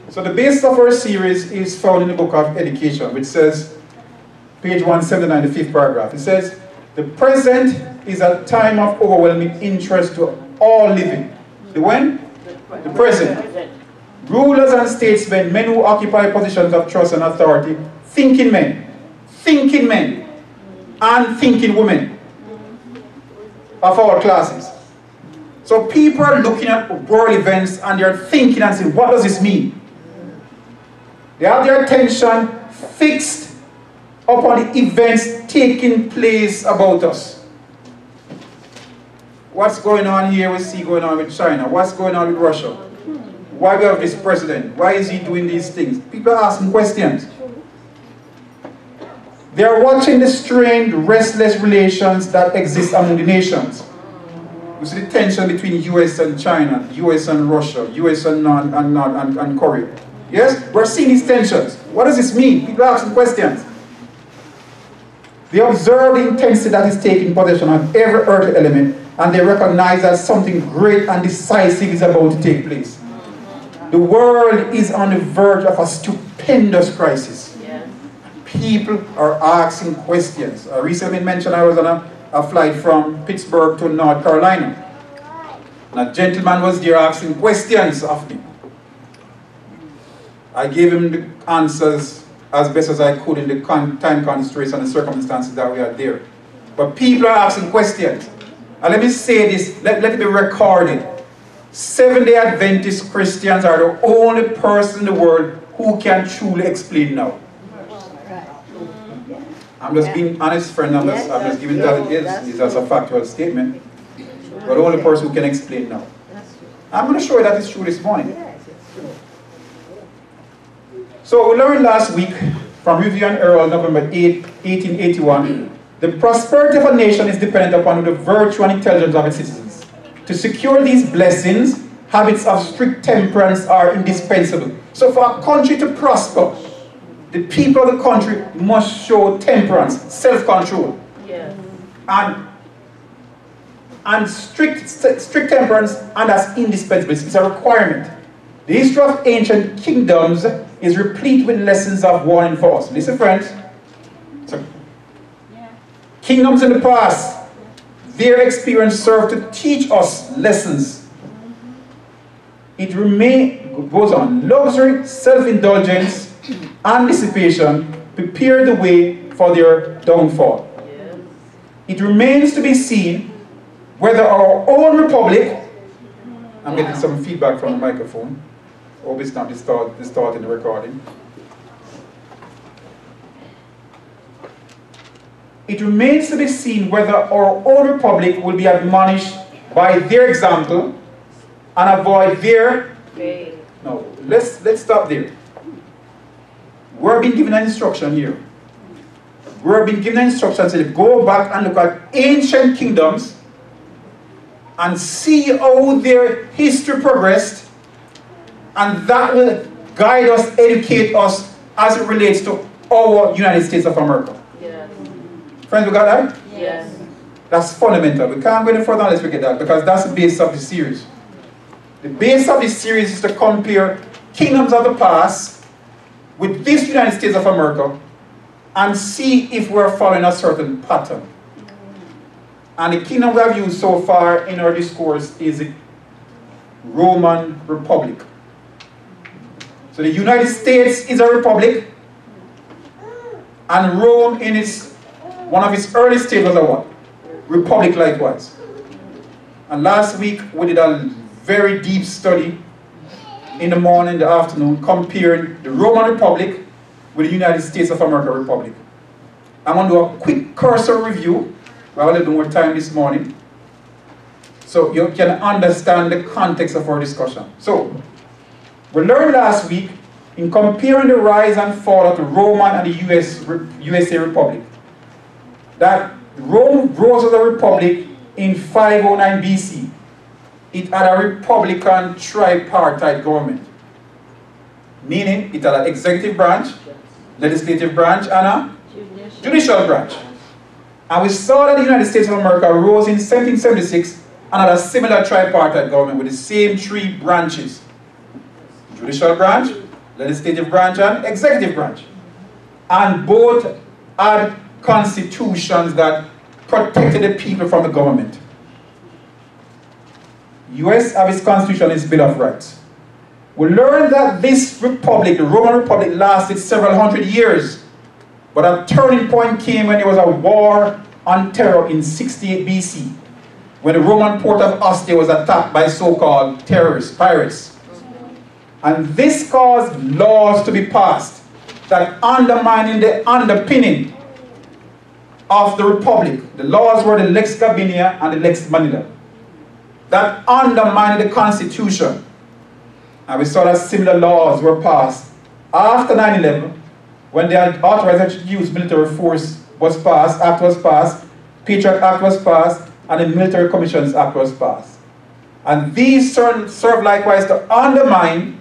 So the basis of our series is found in the book of Education, which says, page 179, the 5th paragraph. It says, the present is a time of overwhelming interest to all living. The when? The present. Rulers and statesmen, men who occupy positions of trust and authority, thinking men, and thinking women of all classes. So people are looking at world events and they're thinking and saying, what does this mean? They have their attention fixed upon the events taking place about us. What's going on here we see going on with China? What's going on with Russia? Why we have this president? Why is he doing these things? People are asking questions. They are watching the strained, restless relations that exist among the nations. You see the tension between US and China, US and Russia, US and Korea. Yes? We're seeing these tensions. What does this mean? People are asking questions. They observe the intensity that is taking possession of every earthly element, and they recognize that something great and decisive is about to take place. The world is on the verge of a stupendous crisis. Yes. People are asking questions. I recently mentioned I was on a flight from Pittsburgh to North Carolina. And a gentleman was there asking questions of me. I gave him the answers as best as I could in the time constraints and the circumstances that we are there. But people are asking questions. And let me say this, let it be recorded. Seventh-day Adventist Christians are the only person in the world who can truly explain now. I'm just being honest, friend. I'm just giving it as it is. It's just a factual statement. But the only person who can explain now. I'm going to show you that it's true this morning. So we learned last week from Review and Herald, November 8, 1881, the prosperity of a nation is dependent upon the virtue and intelligence of its citizens. To secure these blessings, habits of strict temperance are indispensable. So for a country to prosper, the people of the country must show temperance, self-control. Yes. And strict temperance, and that's indispensable. It's a requirement. The history of ancient kingdoms is replete with lessons of warning for us. Listen, friends. So, kingdoms in the past, their experience served to teach us lessons. It goes on. Luxury, self-indulgence, and dissipation prepare the way for their downfall. Yes. It remains to be seen whether our own republic, I'm getting some feedback from the microphone. Hope it's not distorting the recording. It remains to be seen whether our own republic will be admonished by their example and avoid their... No, let's stop there. We're being given an instruction here. We're being given an instruction to go back and look at ancient kingdoms and see how their history progressed, and that will guide us, educate us as it relates to our United States of America. Yes. Friends, we got that? Yes. That's fundamental. We can't go any further unless we get that, because that's the base of the series. The base of this series is to compare kingdoms of the past with this United States of America and see if we're following a certain pattern. And the kingdom we have used so far in our discourse is the Roman Republic. So the United States is a republic, and Rome in one of its early stages was a what? Republic likewise. And last week we did a very deep study in the morning, in the afternoon, comparing the Roman Republic with the United States of America Republic. I'm going to do a quick cursory review. We have a little more time this morning, so you can understand the context of our discussion. So, we learned last week in comparing the rise and fall of the Roman and the USA Republic that Rome rose as a republic in 509 BC. It had a republican tripartite government, meaning it had an executive branch, legislative branch, and a judicial branch. And we saw that the United States of America rose in 1776 and had a similar tripartite government with the same three branches: judicial branch, legislative branch and executive branch. And both had constitutions that protected the people from the government. US have its constitution, its Bill of Rights. We learned that this republic, the Roman Republic, lasted several hundred years. But a turning point came when there was a war on terror in 68 BC, when the Roman port of Ostia was attacked by so-called terrorists, pirates. And this caused laws to be passed that undermining the underpinning of the republic. The laws were the Lex Gabinia and the Lex Manila, that undermined the constitution. And we saw that similar laws were passed after 9/11, when the authorization to use military force was passed, Act was passed, Patriot Act was passed, and the Military Commissions Act was passed. And these serve likewise to undermine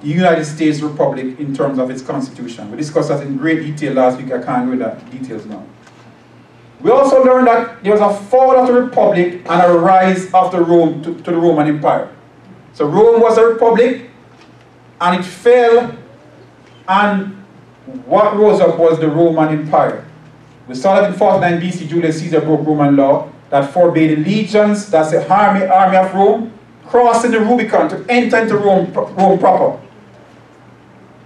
the United States Republic in terms of its constitution. We discussed that in great detail last week. I can't go into that details now. We also learned that there was a fall of the Republic and a rise of the to the Roman Empire. So Rome was a republic, and it fell, and what rose up was the Roman Empire. We saw that in 49 BC, Julius Caesar broke Roman law that forbade the legions, that's the army of Rome, crossing the Rubicon to enter into Rome proper,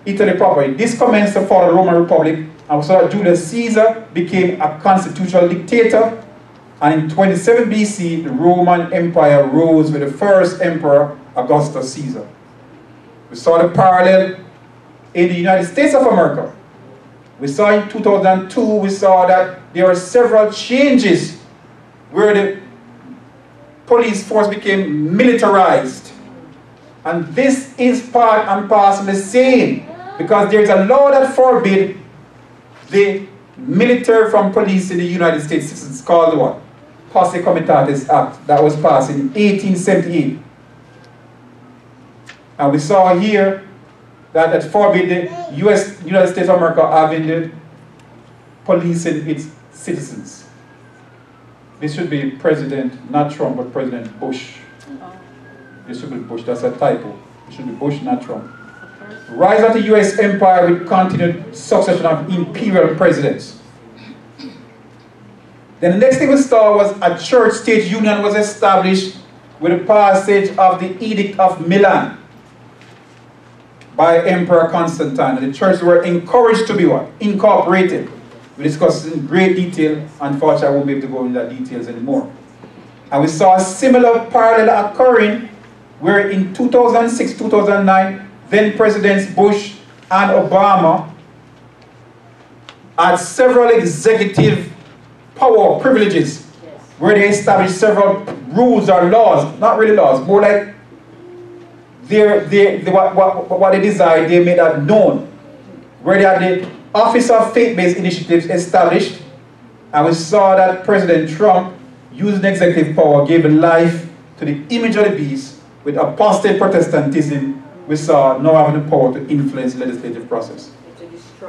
Italy proper. This commenced the fall of the Roman Republic, and we saw that Julius Caesar became a constitutional dictator, and in 27 BC, the Roman Empire rose with the first emperor, Augustus Caesar. We saw the parallel in the United States of America. We saw in 2002, we saw that there are several changes where the police force became militarized. And this is part and parcel the same, because there is a law that forbids the military from police in the United States. It's called what? Posse Comitatus Act, that was passed in 1878. And we saw here that forbid the United States of America having the policing its citizens. This should be President, not Trump, but President Bush. This should be Bush, that's a typo. It should be Bush, not Trump. Rise of the US empire with continued succession of imperial presidents. Then the next thing we saw was a church-state union was established with the passage of the Edict of Milan by Emperor Constantine. And the churches were encouraged to be what? Incorporated. We discussed in great detail. Unfortunately, I won't be able to go into that details anymore. And we saw a similar parallel occurring where in 2006, 2009, then Presidents Bush and Obama had several executive power privileges where they established several rules or laws, not really laws, more like what they desired, they made that known. Where they had the Office of Faith-Based Initiatives established, and we saw that President Trump, using executive power, gave life to the image of the beast. With apostate Protestantism, we saw now having the power to influence the legislative process.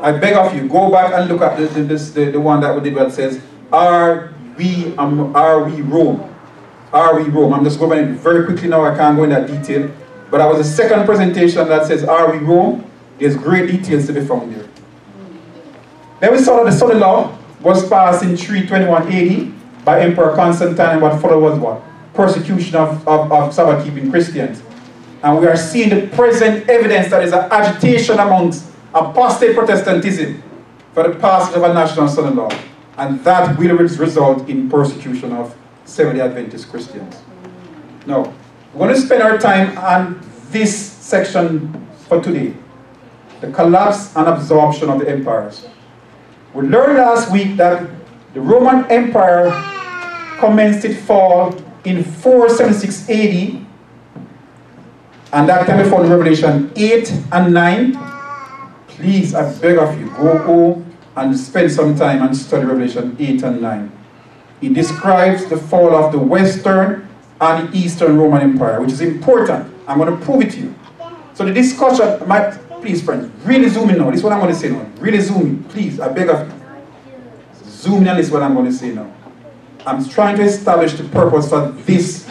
I beg of you, go back and look at the one that we did that says, Are we Rome? Are we Rome? I'm just going very quickly now, I can't go in that detail. But that was the second presentation that says, Are we Rome? There's great details to be found there. Then we saw that the Southern Law was passed in 321 AD by Emperor Constantine, and what followed was what? Persecution of Sabbath-keeping Christians. And we are seeing the present evidence that is an agitation amongst apostate Protestantism for the passage of a national Southern Law. And that will result in persecution of Seventh-day Adventist Christians. Now, we're going to spend our time on this section for today. The collapse and absorption of the empires. We learned last week that the Roman Empire commenced its fall in 476 AD, and that can be found in Revelation 8 and 9. Please, I beg of you, go home and spend some time and study Revelation 8 and 9. It describes the fall of the Western and the Eastern Roman Empire, which is important. I'm going to prove it to you. So the discussion, please friends, really zoom in now. This is what I'm going to say now. Really zoom in, please, I beg of you. Zoom in on this is what I'm going to say now. I'm trying to establish the purpose for this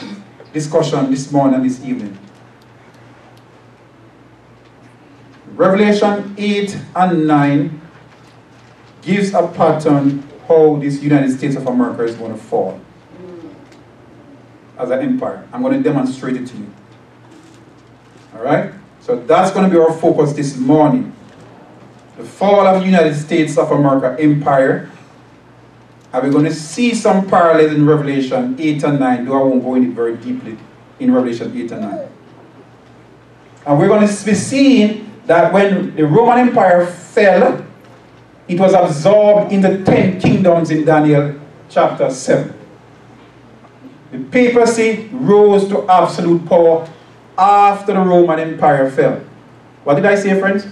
discussion this morning and this evening. Revelation 8 and 9 gives a pattern how this United States of America is going to fall as an empire. I'm going to demonstrate it to you. Alright? So that's going to be our focus this morning. The fall of the United States of America empire. And we're going to see some parallels in Revelation 8 and 9, though I won't go in it very deeply in Revelation 8 and 9. And we're going to be seeing that when the Roman Empire fell, it was absorbed in the 10 kingdoms in Daniel chapter 7. The papacy rose to absolute power after the Roman Empire fell. What did I say, friends?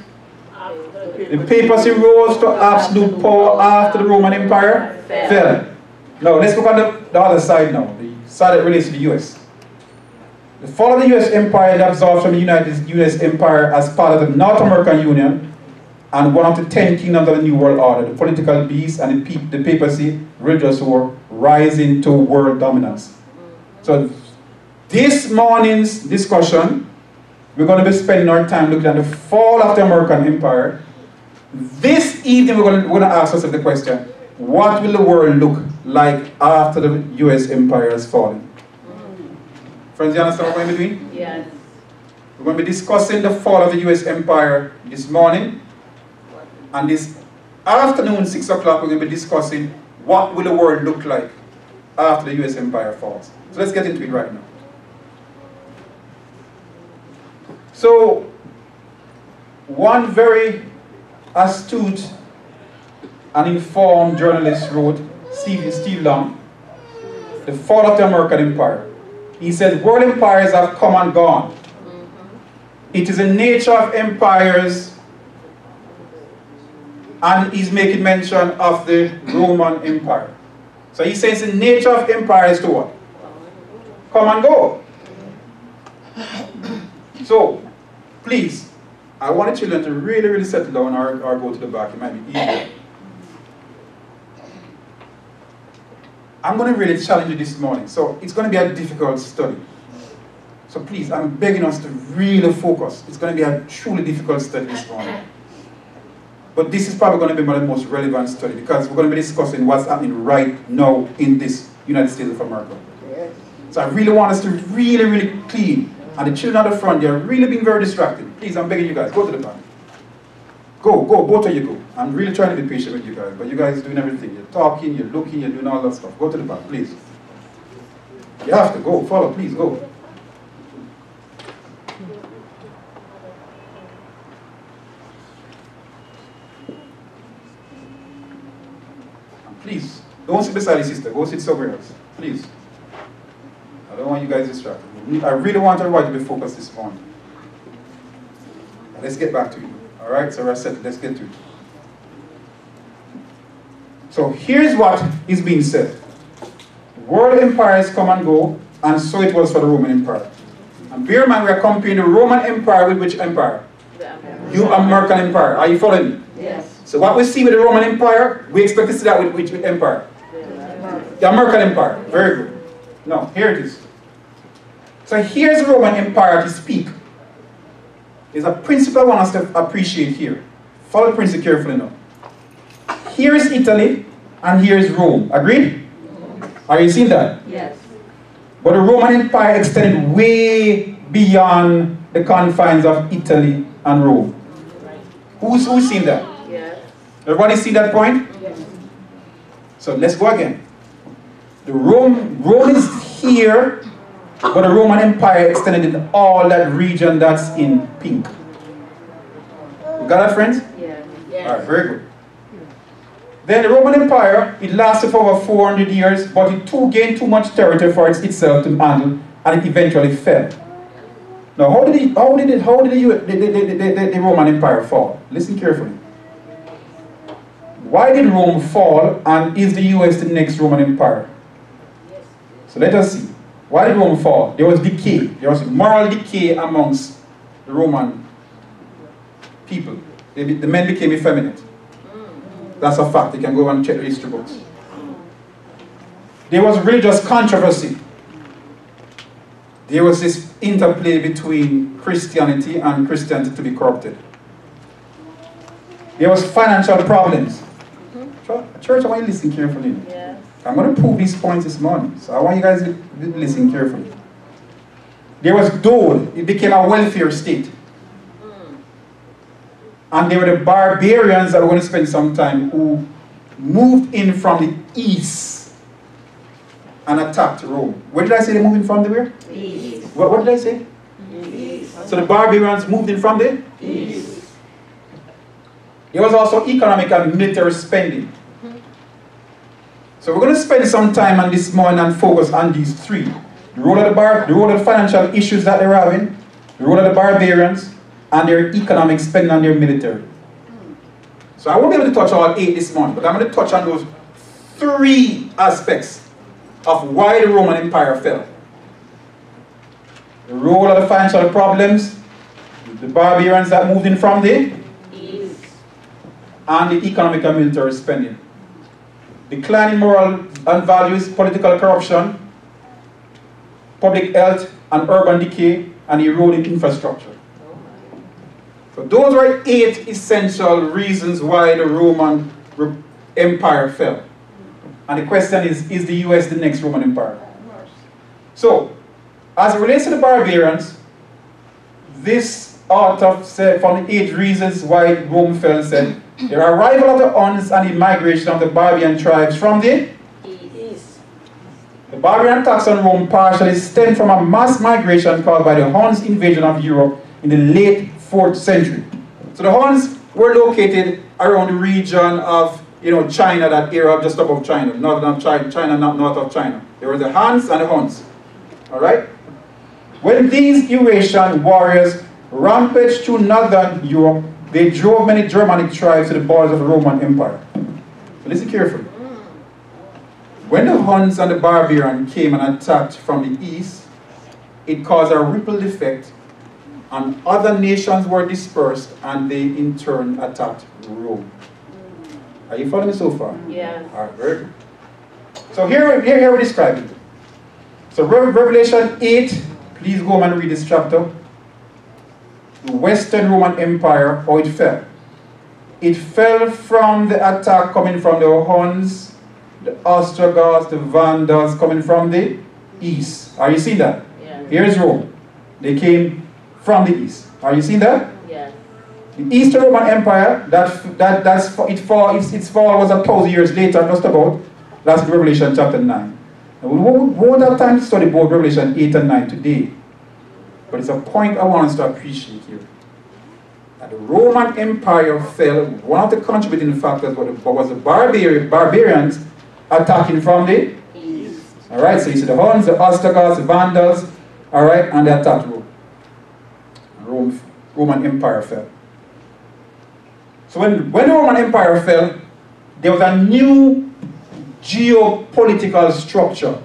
The papacy rose to absolute power after the Roman Empire fell. Now, let's look at the other side now, the side that relates to the US. The fall of the US Empire, the absorption of the US Empire as part of the North American Union and one of the 10 kingdoms of the New World Order, the political beast and the papacy, religious war, rising to world dominance. So, this morning's discussion, we're going to be spending our time looking at the fall of the American Empire. This evening, we're going to ask ourselves the question, what will the world look like after the US Empire has fallen? Friends, you understand what we're going to be doing? Yes. We're going to be discussing the fall of the US Empire this morning. And this afternoon, 6 o'clock, we're going to be discussing what will the world look like after the US Empire falls. So let's get into it right now. So, one very astute and informed journalist wrote, Steve Long, The Fall of the American Empire. He said, world empires have come and gone. It is the nature of empires, and he's making mention of the Roman Empire. So he says the nature of empires to what? Come and go. So, please, I want the children to really settle down or go to the back. It might be easier. I'm going to really challenge you this morning. So it's going to be a difficult study. So please, I'm begging us to really focus. It's going to be a truly difficult study this morning. But this is probably going to be one of the most relevant study because we're going to be discussing what's happening right now in this United States of America. Yes. So I really want us to really clean. And the children at the front, they're really being very distracted. Please, I'm begging you guys, go to the back. Go, both of you go. I'm really trying to be patient with you guys, but you guys are doing everything. You're talking, you're looking, you're doing all that stuff. Go to the back, please. You have to go, follow, please, go. Please, don't sit beside your sister, go sit somewhere else, please. I don't want you guys distracted. I really want everybody to be focused this morning. Let's get back to it. Alright, so let's get to it. So here's what is being said. World empires come and go, and so it was for the Roman Empire. And bear in mind, we are comparing the Roman Empire with which empire? The American Empire. Are you following me? Yes. So what we see with the Roman Empire, we expect to see that with which empire? The American Empire. Very good. Now, here it is. So here's the Roman Empire to speak. There's a principle I want us to appreciate here. Follow the principle carefully now. Here is Italy, and here is Rome. Agreed? Are you seeing that? Yes. But the Roman Empire extended way beyond the confines of Italy and Rome. Who's seen that? Yes. Everybody see that point? Yes. So let's go again. Rome is here, but the Roman Empire extended in all that region that's in pink. You got that, friends? Yes. Yes. All right, very good. Then the Roman Empire, it lasted for over 400 years, but it too gained too much territory for itself to handle, and it eventually fell. Now, how did the Roman Empire fall? Listen carefully. Why did Rome fall, and is the US the next Roman Empire? So let us see. Why did Rome fall? There was decay. There was moral decay amongst the Roman people. The men became effeminate. That's a fact. You can go and check the history books. There was religious controversy. There was this interplay between Christianity and Christianity to be corrupted. There was financial problems. Church, I want you to listen carefully. Yes. I'm going to prove these points this morning, so I want you guys to listen carefully. There was dole. It became a welfare state. And there were the barbarians that we're going to spend some time who moved in from the east and attacked Rome. Where did I say they moved in from the where? East. What did I say? East. So the barbarians moved in from the East. There was also economic and military spending. So we're going to spend some time on this morning and focus on these three. The role of the financial issues that they were having, the role of the barbarians, and their economic spending on their military. So I won't be able to touch all 8 this morning, but I'm going to touch on those 3 aspects of why the Roman Empire fell. The role of the financial problems, the barbarians that moved in from the East, and the economic and military spending. Declining moral and values, political corruption, public health and urban decay, and eroding infrastructure. So those were 8 essential reasons why the Roman Empire fell. And the question is the US the next Roman Empire? So, as it relates to the barbarians, this author said from the 8 reasons why Rome fell said, the arrival of the Huns and the migration of the barbarian tribes from the East. The barbarian attacks on Rome partially stemmed from a mass migration caused by the Huns' invasion of Europe in the late 4th century. So the Huns were located around the region of China, that area just above China, northern China, not north of China. There were the Huns and the Huns. Alright? When these Eurasian warriors rampaged through northern Europe, they drove many Germanic tribes to the borders of the Roman Empire. So listen carefully. When the Huns and the barbarian came and attacked from the east, it caused a ripple effect, and other nations were dispersed, and they in turn attacked Rome. Are you following me so far? Yeah. All right, very good. So here we describe it. So Revelation 8, please go home and read this chapter. The Western Roman Empire, how it fell. It fell from the attack coming from the Huns, the Ostrogoths, the Vandals coming from the east. Are you seeing that? Yeah. Here's Rome. They came from the east. Are you seeing that? Yeah. The Eastern Roman Empire, its fall was 1,000 years later, just about. That's Revelation chapter 9. And we won't have time to study both Revelation 8 and 9 today. But it's a point I want us to appreciate here. That the Roman Empire fell, one of the contributing factors was the barbarians attacking from the East. Alright, so you see the Huns, the Ostrogoths, the Vandals, alright, and they attacked Rome. Roman Empire fell. So when the Roman Empire fell, there was a new geopolitical structure.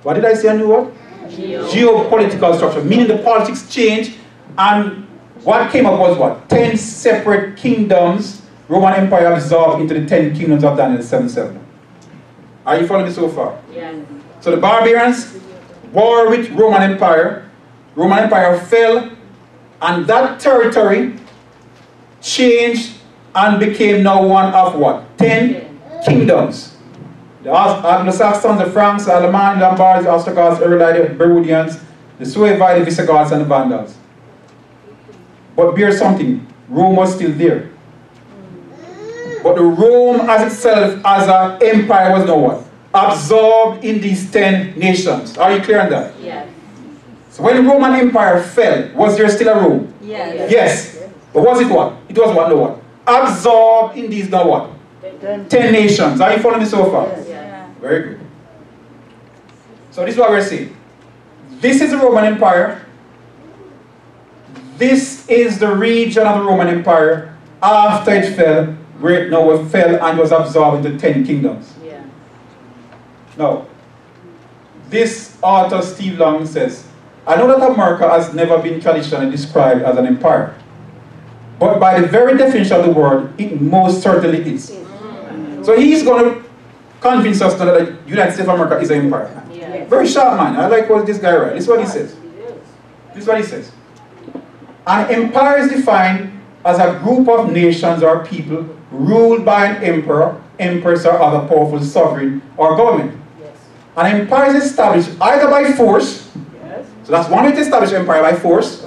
What did I say, a new what? Geopolitical structure, meaning the politics changed, and what came up was what? 10 separate kingdoms Roman Empire absorbed into the 10 kingdoms of Daniel 7:7. Are you following me so far? Yeah. So the barbarians war with Roman Empire. Roman Empire fell, and that territory changed and became now one of what? 10 kingdoms. The Anglo-Saxons, the Franks, the Alemanni, the Lombards, the Ostrogoths, the Erudite, the Burgundians, the Suevi, the Visigoths, and the Vandals. But bear something, Rome was still there. But the Rome as itself, as an empire, was now what? Absorbed in these 10 nations. Are you clear on that? Yes. So when the Roman Empire fell, was there still a Rome? Yes. Yes. But was it what? It was what? No what? Absorbed in these now what? 10 nations. Are you following me so far? Yes. Yeah. Very good. So this is what we're saying. This is the Roman Empire. This is the region of the Roman Empire after it fell, where it now fell and was absorbed into 10 kingdoms. Yeah. Now, this author Steve Long says, I know that America has never been traditionally described as an empire, but by the very definition of the word, it most certainly is. So he's going to convince us that the United States of America is an empire. Yeah. Very sharp man. I like what this guy writes. This is what he says. This is what he says. An empire is defined as a group of nations or people ruled by an emperor, empress, or other powerful sovereign or government. Yes. An empire is established either by force, Yes. so that's one way to establish empire, by force,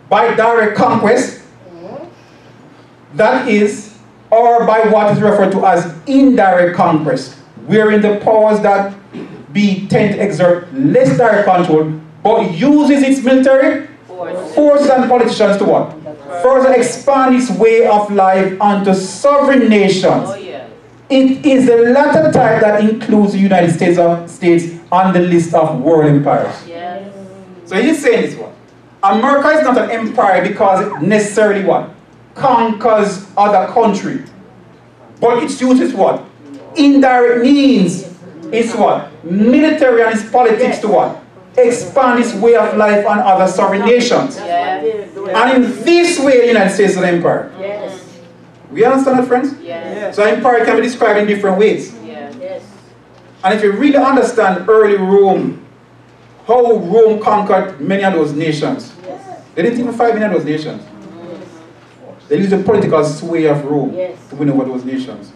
by direct conquest, that is, or by what is referred to as indirect conquest, wherein the powers that be tend to exert less direct control, but uses its military forces and politicians to what? Further expand its way of life onto sovereign nations. Oh, yeah. It is the latter type that includes the United States on the list of world empires. Yes. So he's saying this one. America is not an empire because it necessarily what? Conquers other country. But it uses what? Indirect means. It's what? Military and its politics to what? Expand its way of life on other sovereign nations. Yes. And in this way, the United States is an empire. Yes. We understand that, friends? Yes. So empire can be described in different ways. Yes. Yes. And if you really understand early Rome, how Rome conquered many of those nations, they didn't even fight many of those nations. They used the political sway of Rome to win over those nations.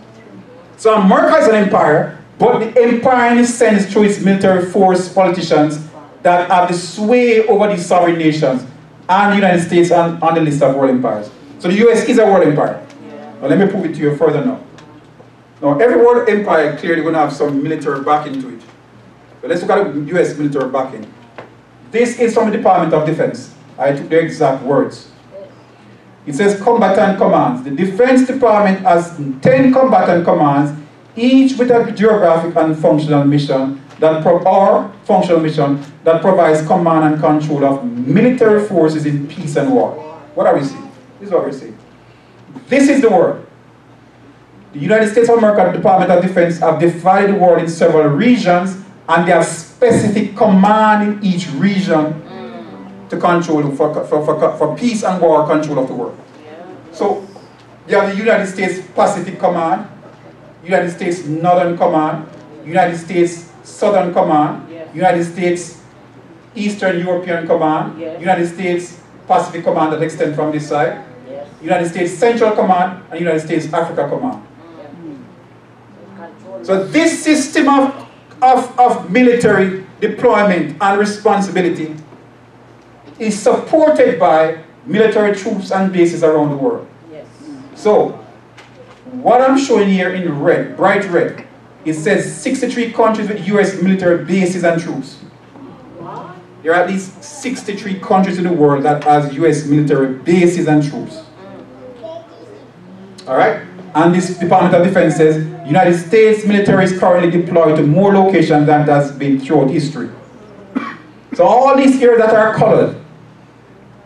So America is an empire, but the empire in a sense through its military force, politicians that have the sway over these sovereign nations, and the United States on the list of world empires. So the US is a world empire. Now let me prove it to you further now. Now every world empire clearly going to have some military backing to it. But let's look at the US military backing. This is from the Department of Defense. I took their exact words. It says combatant commands. The Defense Department has 10 combatant commands, each with a geographic and functional mission that provides command and control of military forces in peace and war. What are we saying? This is what we're saying. This is the world. The United States of America Department of Defense have divided the world in several regions, and they have specific command in each region to control, for peace and war control of the world. So you have the United States Pacific Command, United States Northern Command, United States Southern Command, United States Eastern European Command, United States Pacific Command that extends from this side, United States Central Command, and United States Africa Command. So this system of military deployment and responsibility is supported by military troops and bases around the world. So, what I'm showing here in red, bright red, it says 63 countries with US military bases and troops. There are at least 63 countries in the world that has US military bases and troops. Alright? And this Department of Defense says, United States military is currently deployed to more locations than has been throughout history. So all these areas that are colored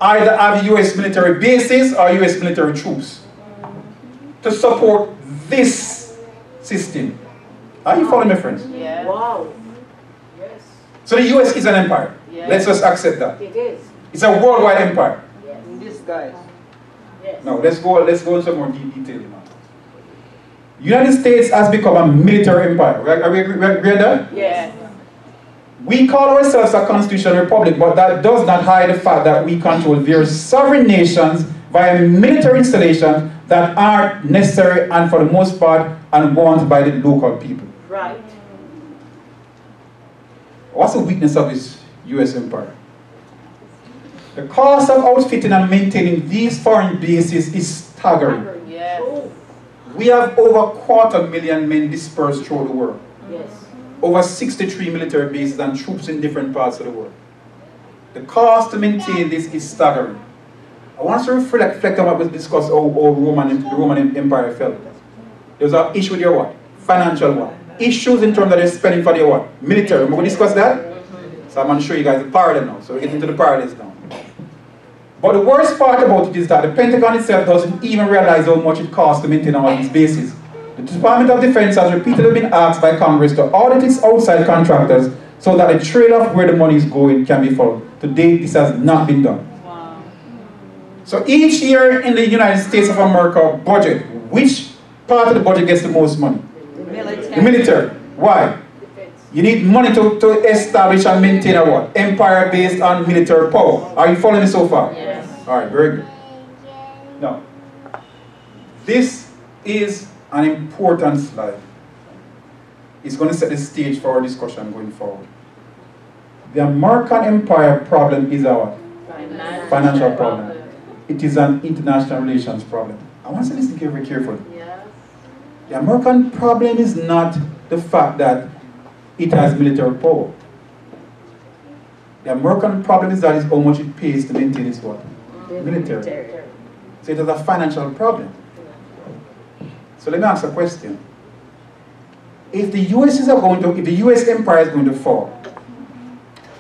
either have US military bases or US military troops to support this system. Are you following me, friends? Yeah. Wow. Yes. So the US is an empire. Yes. Let's just accept that. It is. It's a worldwide empire. Yes. In disguise. Yes. Now let's go into some more detail now. United States has become a military empire. Are we agree on that? Yes. We call ourselves a constitutional republic, but that does not hide the fact that we control various sovereign nations via military installations that are necessary and for the most part unwanted by the local people. Right. What's the weakness of this US empire? The cost of outfitting and maintaining these foreign bases is staggering. Yes. We have over 250,000 men dispersed throughout the world. Yes. Over 63 military bases and troops in different parts of the world. The cost to maintain this is staggering. I want us to reflect on what we discussed how the Roman Empire fell. There was an issue with their what? Financial what? Issues in terms of their spending for their what? Military. Remember we discussed that? So I'm going to show you guys the parallel now. So we're getting into the parallels now. But the worst part about it is that the Pentagon itself doesn't even realize how much it costs to maintain all these bases. The Department of Defense has repeatedly been asked by Congress to audit its outside contractors so that the trail of where the money is going can be followed. To date, this has not been done. Wow. So each year in the United States of America budget, which part of the budget gets the most money? The military. The military. Why? You need money to establish and maintain a what? Empire based on military power. Are you following me so far? Yes. Alright, very good. Now, this is an important slide. It's going to set the stage for our discussion going forward. The American empire problem is our financial problem. It is an international relations problem. I want to listen very carefully. Yes. The American problem is not the fact that it has military power. The American problem is that is how much it pays to maintain its what? Military. So it is a financial problem. So let me ask a question. If the US empire is going to fall,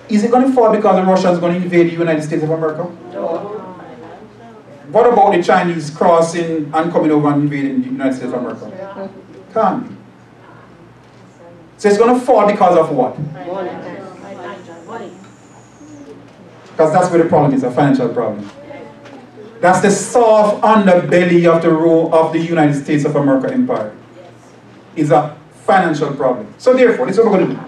is it going to fall because the Russians are going to invade the United States of America? No. What about the Chinese crossing and coming over and invading the United States of America? Can't be. So it's going to fall because of what? Money. Because that's where the problem is, a financial problem. That's the soft underbelly of the United States of America empire. Is a financial problem. So therefore, this is what we're going to do.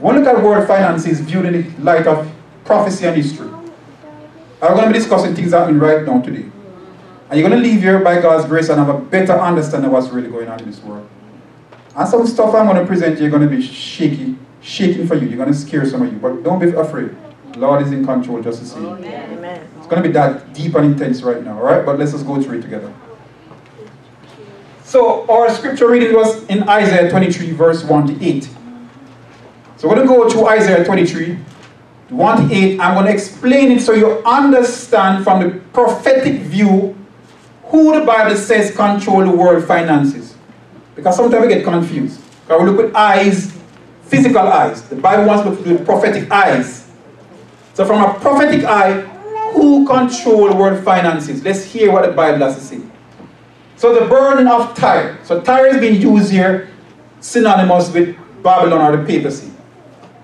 We'll look at world finances viewed in the light of prophecy and history. I'm going to be discussing things happening right now today. And you're going to leave here by God's grace and have a better understanding of what's really going on in this world. And some stuff I'm going to present you, you're going to be shaking for you. You're going to scare some of you. But don't be afraid. Lord is in control, just to see. Amen. It's going to be that deep and intense right now, alright? But let's just go through it together. So, our scripture reading was in Isaiah 23, verse 1 to 8. So, we're going to go to Isaiah 23, 1 to 8. I'm going to explain it so you understand from the prophetic view who the Bible says control the world finances. Because sometimes we get confused. Because we look with eyes, physical eyes. The Bible wants to look with prophetic eyes. So from a prophetic eye, who controls world finances? Let's hear what the Bible has to say. So the burden of Tyre. So Tyre is being used here synonymous with Babylon or the papacy.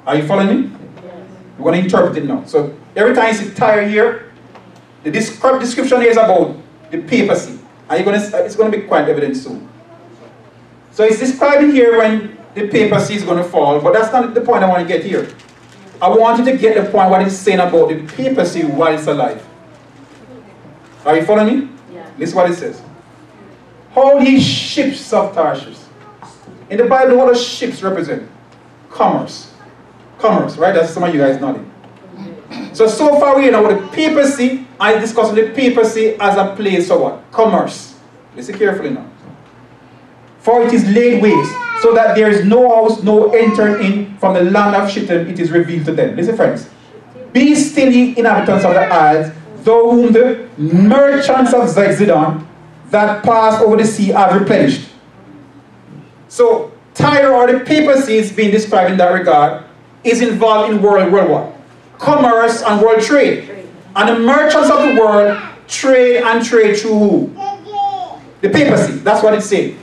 Are you following me? Yes. We're going to interpret it now. So every time you see Tyre here, the description here is about the papacy. And it's going to be quite evident soon. So it's describing here when the papacy is going to fall, but that's not the point I want to get here. I want you to get the point what it's saying about the papacy while it's alive. Are you following me? Yeah. This is what it says. All ye ships of Tarshish. In the Bible, what do ships represent? Commerce. Commerce, right? That's some of you guys nodding. So far we know the papacy, I'm discussing the papacy as a place of what? Commerce. Listen carefully now. For it is laid waste, so that there is no house, no entering in from the land of Shittim, it is revealed to them. Listen, friends. Be still, ye inhabitants of the isles, though whom the merchants of Zidon that pass over the sea have replenished. So, Tyre or the papacy is being described in that regard, is involved in world what? Commerce and world trade. And the merchants of the world trade through who? The papacy. That's what it's saying.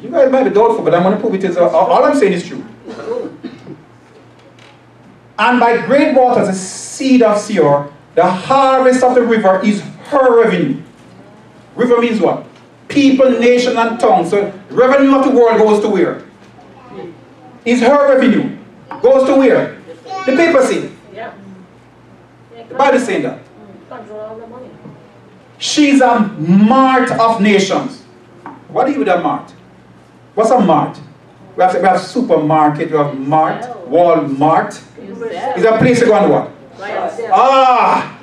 You guys might be doubtful, but I'm going to prove it is all I'm saying is true. And by great waters, the seed of Seor, the harvest of the river is her revenue. River means what? People, nation, and tongue. So revenue of the world goes to where? Is her revenue. Goes to where? The papacy. The Bible is saying that. She's a mart of nations. What do you with a mart? What's a mart? We have supermarket, we have mart, Walmart. It's a place to go and what? Ah!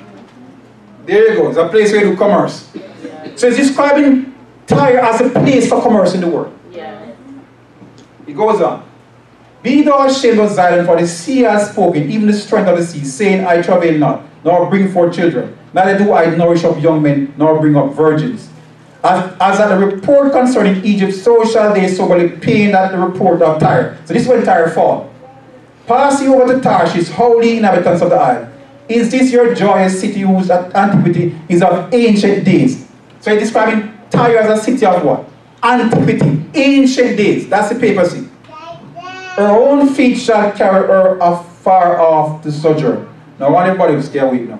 There you go. It's a place where you do commerce. So it's describing Tyre as a place for commerce in the world. It goes on. Be thou ashamed of Zion, for the sea has spoken, even the strength of the sea, saying, I travail not, nor bring forth children. Neither do I nourish up young men, nor bring up virgins. As at the report concerning Egypt, so shall they soberly pain at the report of Tyre. So this is when Tyre fall. Pass ye over to Tarshish, holy inhabitants of the isle. Is this your joyous city whose antiquity is of ancient days? So he's describing Tyre as a city of what? Antiquity, ancient days. That's the papacy. Her own feet shall carry her afar off the sojourn. Now I want everybody to stay awake now.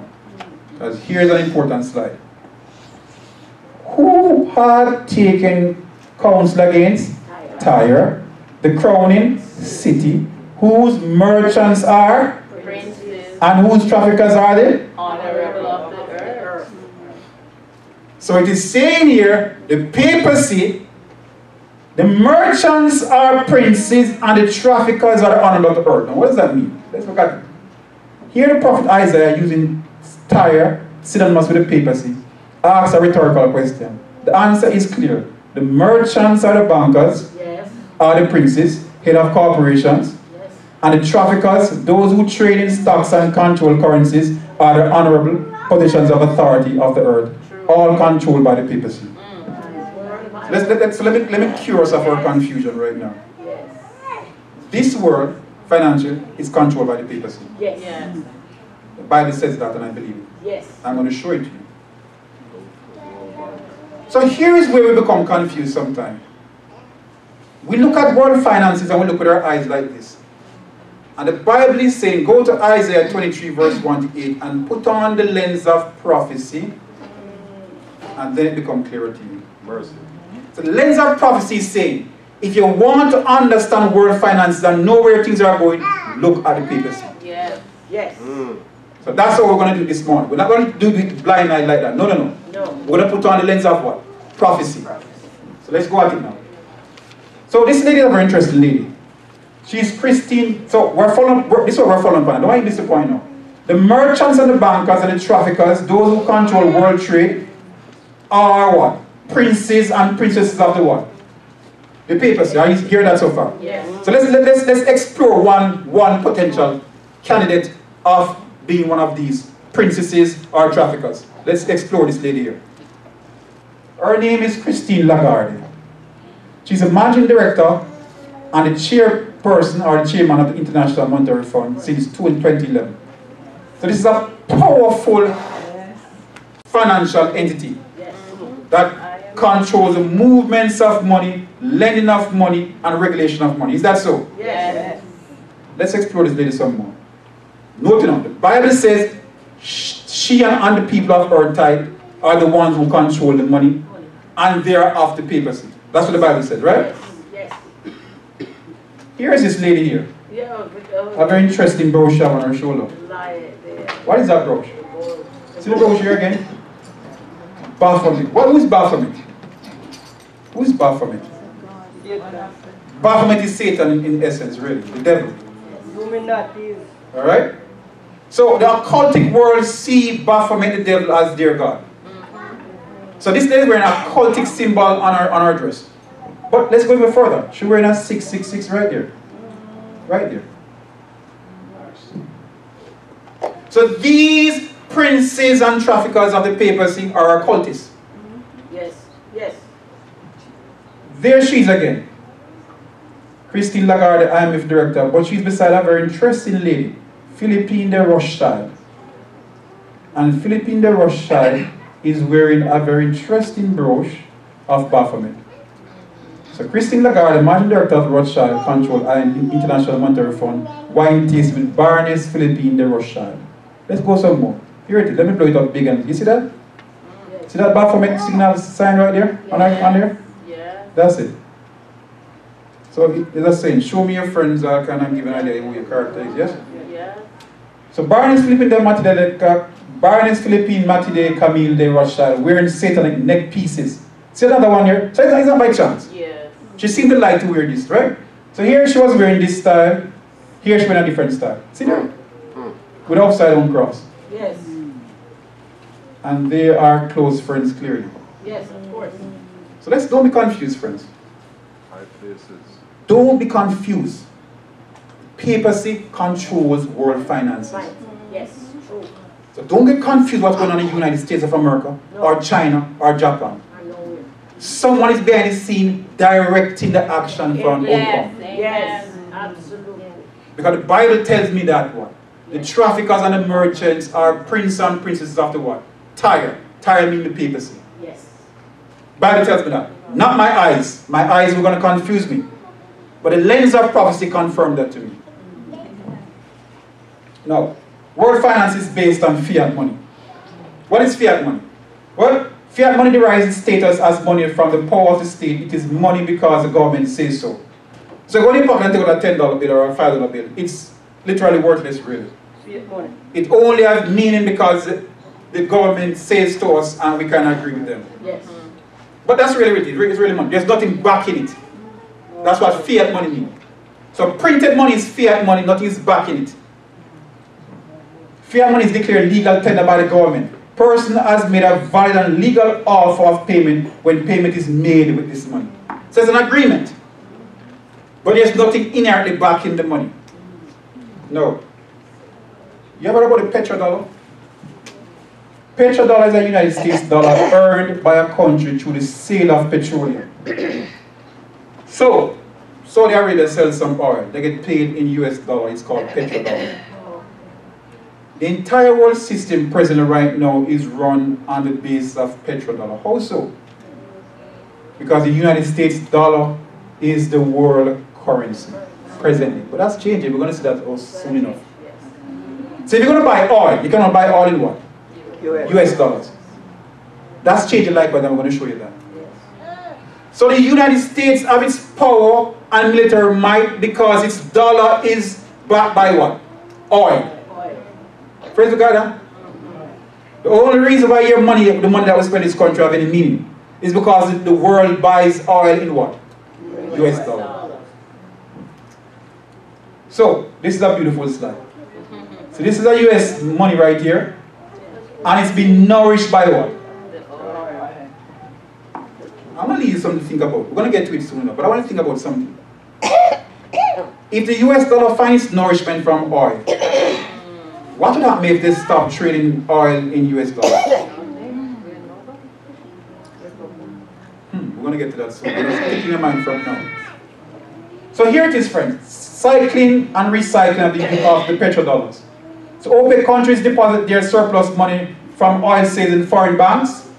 Because here's an important slide. Who had taken counsel against Tyre, the crowning city, whose merchants are princes, and whose traffickers are they? Honorable of the earth. So it is saying here, the papacy, the merchants are princes and the traffickers are the honored of the earth. Now what does that mean? Let's look at it. Here the prophet Isaiah, using Tyre, synonymous with the papacy, asks a rhetorical question. The answer is clear. The merchants are the bankers, Yes. are the princes, head of corporations, Yes. and the traffickers, those who trade in stocks and control currencies, are the honorable positions of authority of the earth, all controlled by the papacy. So let me cure us of our confusion right now. Yes. This world, financial, is controlled by the papacy. Yes. Yes. The Bible says that and I believe it. Yes. I'm going to show it to you. So here is where we become confused sometimes. We look at world finances and we look with our eyes like this. And the Bible is saying, go to Isaiah 23 verse 1 to 8 and put on the lens of prophecy, and then it becomes clearer to you. Mercy. So the lens of prophecy is saying, if you want to understand world finances and know where things are going, look at the papacy. Yes. Yes. So that's what we're going to do this morning. We're not going to do it blind eye like that. No, no, no. No. We're going to put on the lens of what? Prophecy. So let's go at it now. So this lady is a very interesting lady. She's Christine. So this is what we're following upon. Don't want you to miss the point now. The merchants and the bankers and the traffickers, those who control world trade, are what? Princes and princesses of the what? The papacy. Are you hearing that so far? Yes. So let's explore one potential candidate of being one of these princesses or traffickers. Let's explore this lady here. Her name is Christine Lagarde. She's a managing director and the chairperson or the chairman of the International Monetary Fund since 2011. So this is a powerful financial entity that controls the movements of money, lending of money, and regulation of money. Is that so? Yes. Let's explore this lady some more. Note now, the Bible says she and the people of her type are the ones who control the money, and they are of the papacy. That's what the Bible says, right? Yes. Here is this lady here. Yeah. A very interesting brochure on her shoulder. What is that brochure? See the brochure again? Baphomet. Who is Baphomet? Who is Baphomet? Baphomet is Satan in essence, really, the devil. Alright? So the occultic world see Baphomet the devil as their god. So this lady is wearing a occultic symbol on her dress. But let's go even further. She's wearing a 666 right there. Right there. So these princes and traffickers of the papacy are occultists. Yes. Yes. There she is again. Christine Lagarde, IMF director, but she's beside a very interesting lady, Philippine de Rothschild. And Philippine de Rothschild is wearing a very interesting brooch of Baphomet. So Christine Lagarde, managing director of Rothschild Control and International Monetary Fund, wine taste with Baroness Philippine de Rothschild. Let's go some more. Here it is. Let me blow it up big and you see that? Yes. See that Baphomet signal sign right there? Yeah. On there? Yeah. That's it. So it's a saying, show me your friends, I can give an idea who your character is, yes? Yeah. So Baroness Philippine Matilde Camille de Rothschild wearing satanic neck pieces. See another one here? So it's not by chance. Yeah. She seemed to like to wear this, right? So here she was wearing this style, here she wearing a different style. See there? With upside down cross. Yes. And they are close friends clearly. Yes, of course. So don't be confused, friends. High places. Don't be confused. Papacy controls world finances. Right. Yes, true. So don't get confused what's going on in the United States of America, or China, or Japan. I know it. Someone is behind the scene directing the action for an outcome. Yes, absolutely. Because the Bible tells me that what? The traffickers and the merchants are princes and princesses of the what? Tyre. Tyre means the papacy. Yes. Bible tells me that. Not my eyes. My eyes were going to confuse me. But the lens of prophecy confirmed that to me. Now, world finance is based on fiat money. What is fiat money? Well, fiat money derives its status as money from the power of the state. It is money because the government says so. So go in your pocket and take out a $10 bill or a $5 bill. It's literally worthless, really. Fiat money. It only has meaning because the government says to us and we can agree with them. Yes. But that's really it. It's really money. There's nothing backing it. That's what fiat money means. So printed money is fiat money, nothing is backing it. Fiat money is declared legal tender by the government. Person has made a valid and legal offer of payment when payment is made with this money. So it's an agreement. But there's nothing inherently backing the money. No. You ever heard about the petrodollar? Petrodollar is a United States dollar earned by a country through the sale of petroleum. So, Saudi Arabia sells some oil. They get paid in US dollar. It's called petrodollar. The entire world system present right now is run on the basis of petrodollar. How so? Because the United States dollar is the world currency presently. But that's changing. We're going to see that soon enough. So if you're going to buy oil, you cannot buy oil in what? US dollars. That's changing likewise, and I'm going to show you that. So the United States have its power and military might because its dollar is backed by what? Oil. Praise God. Huh? The only reason why your money, the money that we spend in this country have any meaning is because the world buys oil in what? US dollar. So this is a beautiful slide. So this is a US money right here. And it's been nourished by what? I'm going to leave you something to think about. We're going to get to it soon enough, but I want to think about something. If the US dollar finds nourishment from oil, what would happen if they stop trading oil in US dollars? We're going to get to that soon. Just keep in your mind from now. So here it is, friends. Cycling and recycling of the petrodollars. So OPEC countries deposit their surplus money from oil sales in foreign banks.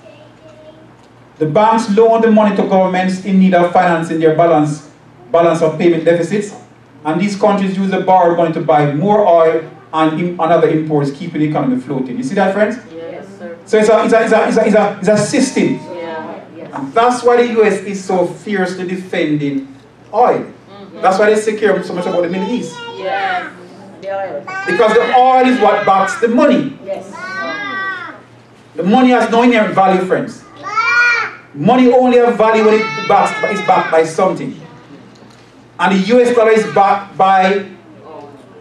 The banks loan the money to governments in need of financing their balance of payment deficits. And these countries use the borrowed money to buy more oil and other imports, keeping the economy floating. You see that, friends? Yes, sir. So it's a system. Yeah. Yes. And that's why the US is so fiercely defending oil. That's why they care so much about the Middle East. Yes. The oil. Because the oil is what backs the money. Yes. The money has no inherent value, friends. Money only has value when it's backed by something. And the US dollar is backed by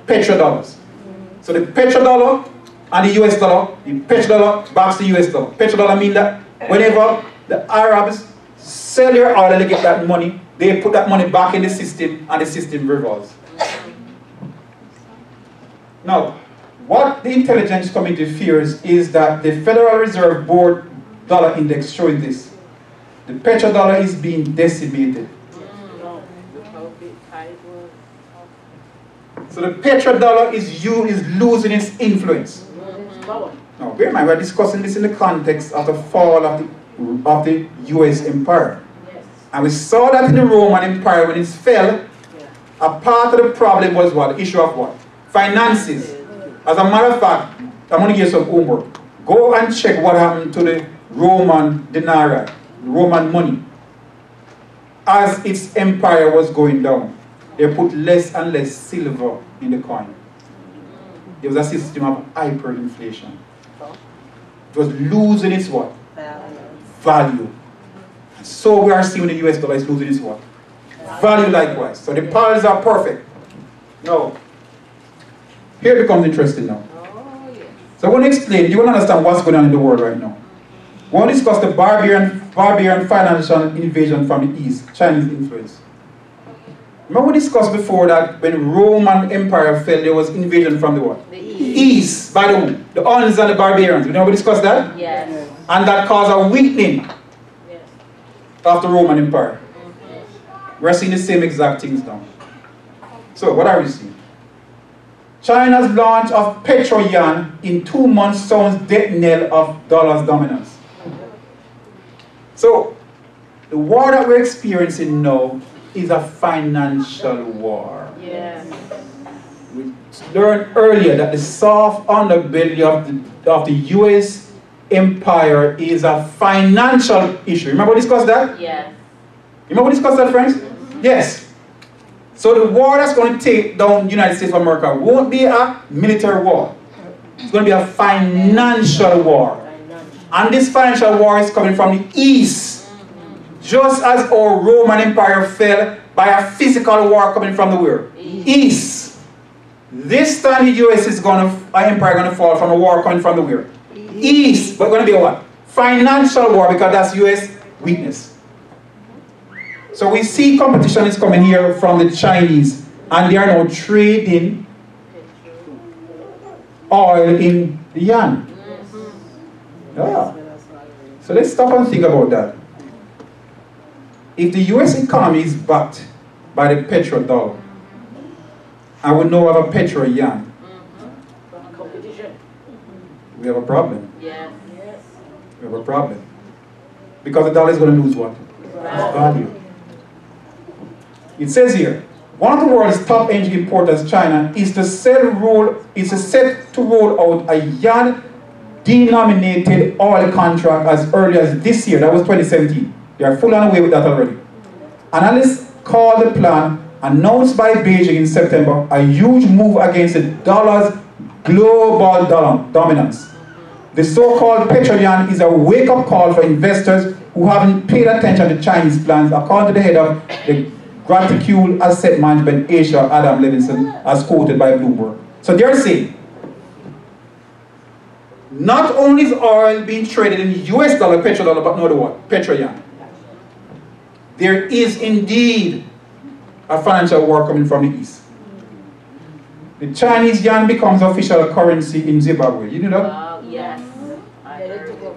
petrodollars. So the petrodollar and the US dollar, the petrodollar backs the US dollar. Petrodollar means that whenever the Arabs sell their oil and they get that money, they put that money back in the system and the system revolves. Now, what the intelligence committee fears is that the Federal Reserve Board dollar index showing this. The petrodollar is being decimated. So the petrodollar is losing its influence. Now, bear in mind, we're discussing this in the context of the fall of the US empire. And we saw that in the Roman Empire when it fell, a part of the problem was what? The issue of what? Finances. As a matter of fact, I'm going to give you some homework. Go and check what happened to the Roman denarii, Roman money. As its empire was going down, they put less and less silver in the coin. There was a system of hyperinflation. It was losing its what? Value. So we are seeing the US dollar is losing its what? Value likewise. So the parallels are perfect. Now, here it becomes interesting now. So I want to explain, you want to understand what's going on in the world right now. We want to discuss the barbarian financial invasion from the East, Chinese influence. Remember we discussed before that when Roman Empire fell, there was invasion from the what? The East. By the who? The Huns and the barbarians. Remember we discussed that? Yes. And that caused a weakening of the Roman Empire. We're seeing the same exact things now. So what are we seeing? China's launch of Petro-Yuan in 2 months sounds death knell of dollar's dominance. So the war that we're experiencing now is a financial war. Yes. We learned earlier that the soft underbelly of the US empire is a financial issue. Remember we discussed that? Yes. Remember we discussed that, friends? Yes. So the war that's going to take down the United States of America won't be a military war. It's going to be a financial war. And this financial war is coming from the east. Just as our Roman Empire fell by a physical war coming from the where? East. This time the US is going to, our empire going to fall from a war coming from the where? East. But going to be a what? Financial war, because that's US weakness. So we see competition is coming here from the Chinese, and they are now trading oil in the yuan. Yeah. So let's stop and think about that. If the US economy is backed by the petrodollar, and we now have a petro yuan, we have a problem. Yes. We have a problem. Because the dollar is going to lose what? Its value. It says here, one of the world's top energy importers, China, is set to roll out a yuan-denominated oil contract as early as this year. That was 2017. They are full on the way with that already. Analysts call the plan, announced by Beijing in September, a huge move against the dollar's global dominance. The so-called petro-yuan is a wake-up call for investors who haven't paid attention to Chinese plans, according to the head of the Gratitude Asset Management Asia, Adam Levinson, as quoted by Bloomberg. So they're saying, not only is oil being traded in US dollar, petrodollar, but not the what? Petro-yuan. There is indeed a financial war coming from the east. The Chinese yuan becomes official currency in Zimbabwe. You know that? Yes.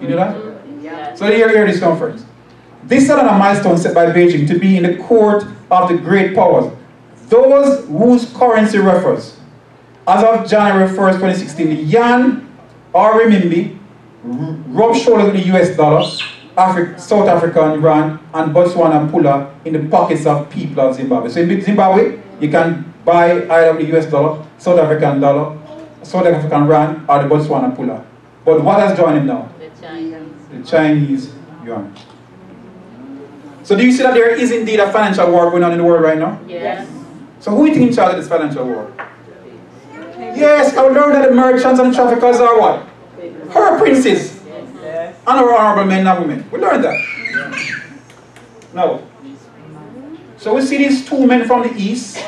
You know that? Yes. So here this conference. This is another milestone set by Beijing to be in the court of the great powers, those whose currency refers. As of January 1st, 2016, the yuan or renminbi rub shoulders with the US dollar, South Africa and Iran, and Botswana and Pula in the pockets of people of Zimbabwe. So in Zimbabwe, you can buy either the US dollar, South African rand, or the Botswana Pula. But what has joined him now? The Chinese yuan. So do you see that there is indeed a financial war going on in the world right now? Yes. So who is in charge of this financial war? Yes, I learned that the merchants and the traffickers are what? Her princes. Yes. And our honorable men and women. We learned that. Now, so we see these two men from the east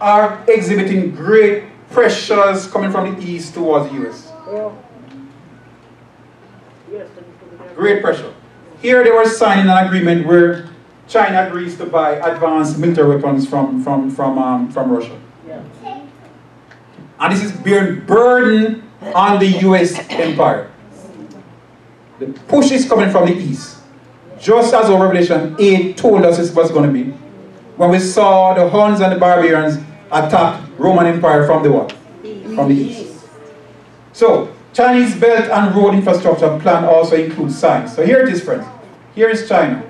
are exhibiting great pressures coming from the east towards the US. Great pressure. Here they were signing an agreement where China agrees to buy advanced military weapons from Russia. And this is being burden on the US empire. The push is coming from the east. Just as our Revelation 8 told us it was going to be, when we saw the Huns and the barbarians attack Roman Empire from the what? From the east. So, Chinese Belt and Road Infrastructure Plan also includes science. So here it is, friends. Here is China.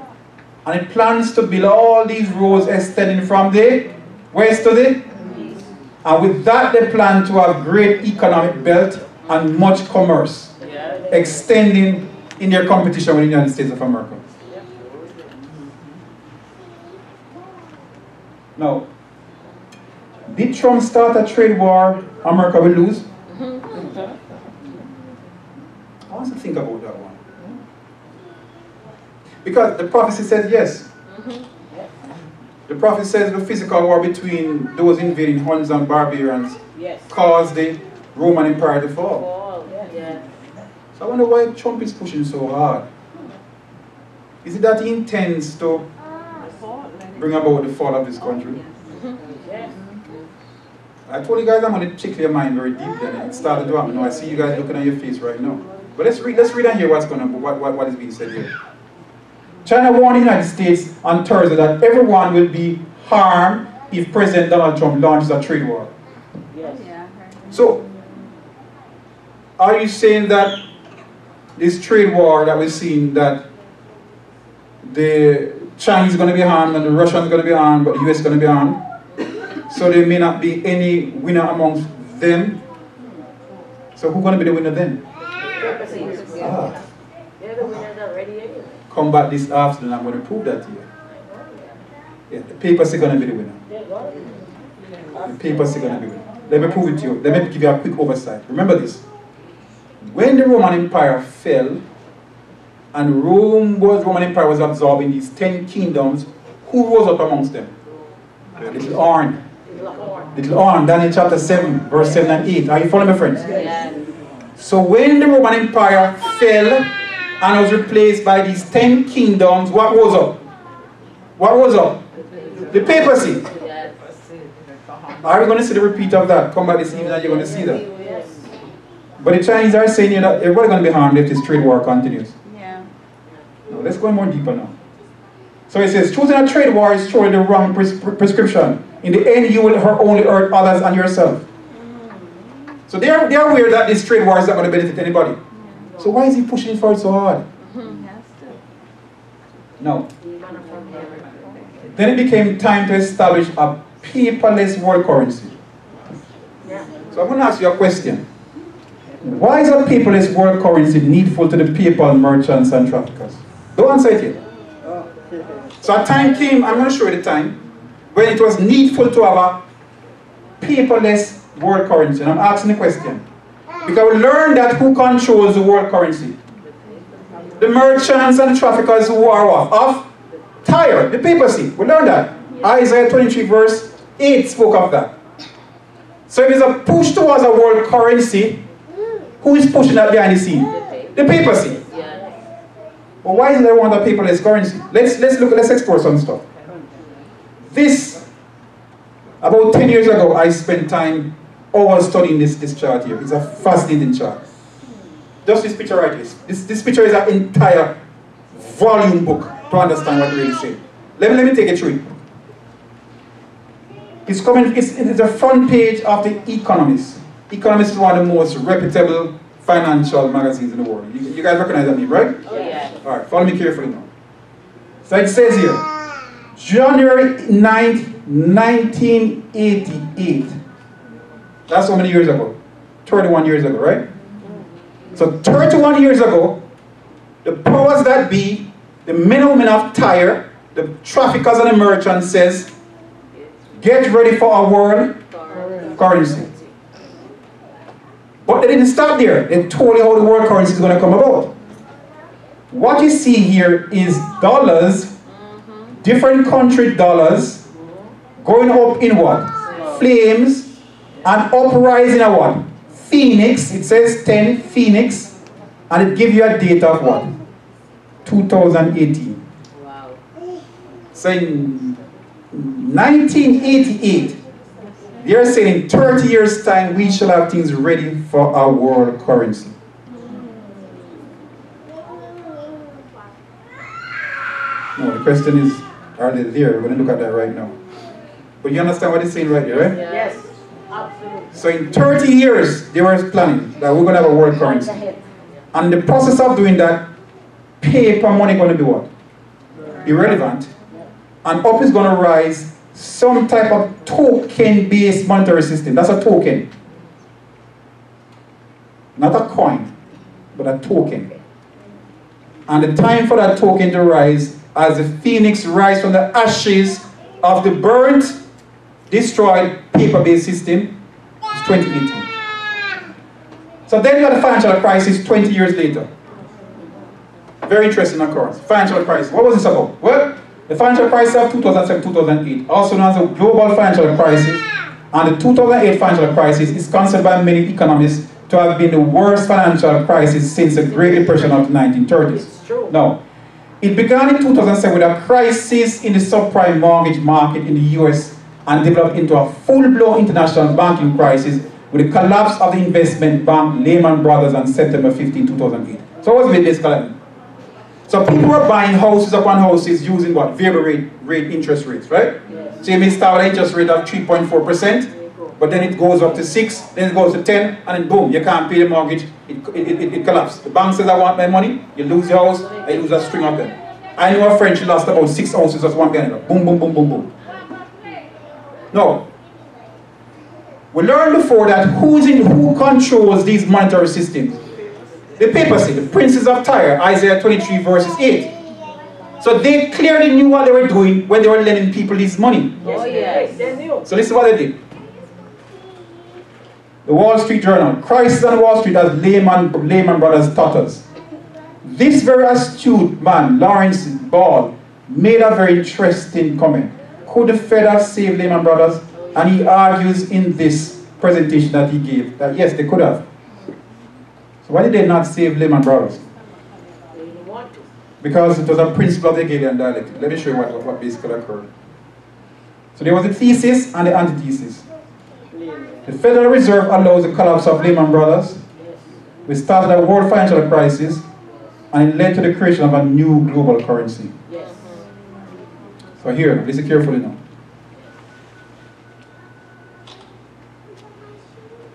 And it plans to build all these roads extending from the west to the east. And with that, they plan to have great economic belt and much commerce, extending in their competition with the United States of America. Now, did Trump start a trade war America will lose? I want to think about that one. Because the prophecy says yes. The prophet says the physical war between those invading Huns and barbarians caused the Roman Empire to fall. So I wonder why Trump is pushing so hard. Is it that he intends to bring about the fall of this country? I told you guys I'm going to tickle your mind very deeply, and it started to happen. Now I see you guys looking at your face right now. But let's read and hear what's going on, what is being said here. China warned the United States on Thursday that everyone will be harmed if President Donald Trump launches a trade war. So, are you saying that this trade war that we're seeing, that the Chinese are going to be harmed and the Russians are going to be harmed, but the US is going to be harmed? So there may not be any winner amongst them. So who's going to be the winner then? Come back this afternoon, I'm going to prove that to you. Yeah, the papers are going to be the winner. The papers are going to be the winner. Let me prove it to you. Let me give you a quick oversight. Remember this. When the Roman Empire fell, and Roman Empire was absorbing these 10 kingdoms, who rose up amongst them? Little horn. Little horn, Daniel chapter 7, verse 7 and 8. Are you following me, friends? Yes. So when the Roman Empire fell and was replaced by these 10 kingdoms, what rose up? What rose up? The papacy. Yes. Are we going to see the repeat of that? Come back this evening and you're going to see that. Yes. But the Chinese are saying here that everybody's going to be harmed if this trade war continues. Yeah. Now, let's go more deeper now. So it says, choosing a trade war is throwing the wrong prescription. In the end, you will only hurt others and yourself. So they are aware that this trade war is not going to benefit anybody. So why is he pushing for it so hard? No. Then it became time to establish a paperless world currency. So I'm going to ask you a question. Why is a paperless world currency needful to the PayPal merchants and traffickers? Don't answer it yet. So a time came, I'm going to show you the time, when it was needful to have a paperless world currency. And I'm asking the question. Because we learned that who controls the world currency? The merchants and traffickers who are what? Of Tyre, the papacy. We learned that. Isaiah 23 verse 8 spoke of that. So if there's a push towards a world currency, who is pushing that behind the scene? The papacy. But why do they want a paperless currency? Let's explore some stuff. This, about 10 years ago, I spent time hours studying this chart here. It's a fascinating chart. Just this picture right here. This picture is an entire volume book to understand what we're really saying. Let me take it through it. It's the front page of the Economist. Economist is one of the most reputable financial magazines in the world. You guys recognize that name, right? Oh, yeah. All right, follow me carefully now. So it says here, January 9th, 1988. That's how many years ago? 31 years ago, right? So 31 years ago, the powers that be, the middlemen of Tyre, the traffickers and the merchants says, get ready for a world currency. But they didn't stop there. They told you how the world currency is going to come about. What you see here is dollars, different country dollars, going up in what? Flames, and uprising a what? Phoenix. It says 10 Phoenix, and it gives you a date of what? 2018. Wow. So in 1988, they are saying in 30 years' time we shall have things ready for our world currency. No, the question is, are they there? We're going to look at that right now. But you understand what it's saying right here, right? Yes. Absolutely. So in 30 years, they were planning that we're going to have a world currency. And the process of doing that, paper money going to be what? Irrelevant. And up is going to rise some type of token-based monetary system. That's a token. Not a coin, but a token. And the time for that token to rise, as the phoenix rise from the ashes of the burnt, destroyed paper-based system, is 2018. So then you had the financial crisis 20 years later. Very interesting occurrence. Financial crisis. What was this about? Well, the financial crisis of 2007-2008, also known as the global financial crisis, and the 2008 financial crisis is considered by many economists to have been the worst financial crisis since the Great Depression of the 1930s. It's true. Now, it began in 2007 with a crisis in the subprime mortgage market in the US and developed into a full-blown international banking crisis with the collapse of the investment bank Lehman Brothers on September 15, 2008. So what's been this collapse? So people were buying houses upon houses using what? Variable rate interest rates, right? Yes. So you may start with an interest rate of 3.4%, but then it goes up to 6, then it goes to 10, and then boom, you can't pay the mortgage, it collapses. The bank says, I want my money, you lose your house, and you lose a string of them. I know a friend, she lost about 6 houses as one guy. Boom, boom, boom, boom, boom. Now, we learned before that who controls these monetary systems? The papacy, the princes of Tyre, Isaiah 23 verses 8. So they clearly knew what they were doing when they were lending people this money. Oh, yes. So this is what they did. The Wall Street Journal, crisis on Wall Street as Lehman Brothers totters. This very astute man, Lawrence Ball, made a very interesting comment. Could the Fed have saved Lehman Brothers? And he argues in this presentation that he gave that yes, they could have. So why did they not save Lehman Brothers? They didn't want to. Because it was a principle of the Hegelian dialectic. Let me show you what basically occurred. So there was a thesis and the antithesis. The Federal Reserve allows the collapse of Lehman Brothers. We started a world financial crisis, and it led to the creation of a new global currency. Yes. So here, listen carefully now.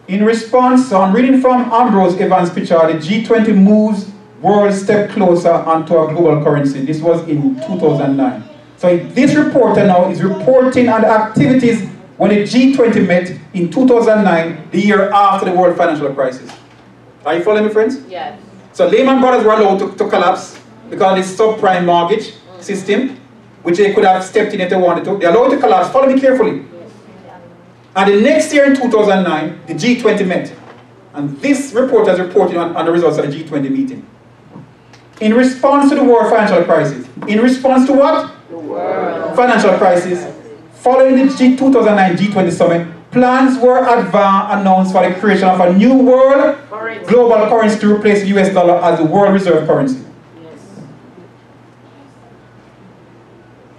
In response, so I'm reading from Ambrose Evans' picture, the G20 moves world step closer onto a global currency. This was in 2009. So this reporter now is reporting on the activities when the G20 met in 2009, the year after the world financial crisis. Are you following me, friends? Yes. So Lehman Brothers were allowed to collapse because of this subprime mortgage system, which they could have stepped in if they wanted to. They allowed it to collapse. Follow me carefully. And the next year in 2009, the G20 met. And this reporter is reporting on the results of the G20 meeting. In response to the world financial crisis. In response to what? The world financial crisis. Following the 2009 G20 summit, plans were announced for the creation of a new world global currency to replace the US dollar as the world reserve currency. Yes.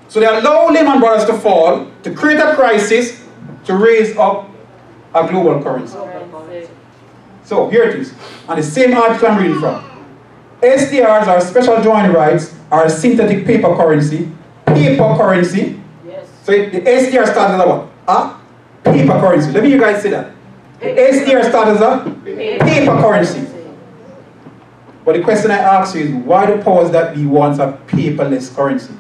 So they allow Lehman Brothers to fall, to create a crisis, to raise up a global currency. So here it is, and the same article I'm reading from. SDRs are special drawing rights, are a synthetic paper currency. Paper currency. Yes. So the SDR started as a what? A paper currency. Let me you guys say that. The SDR started as a paper currency. But the question I ask you is, why the powers that be wants a paperless currency?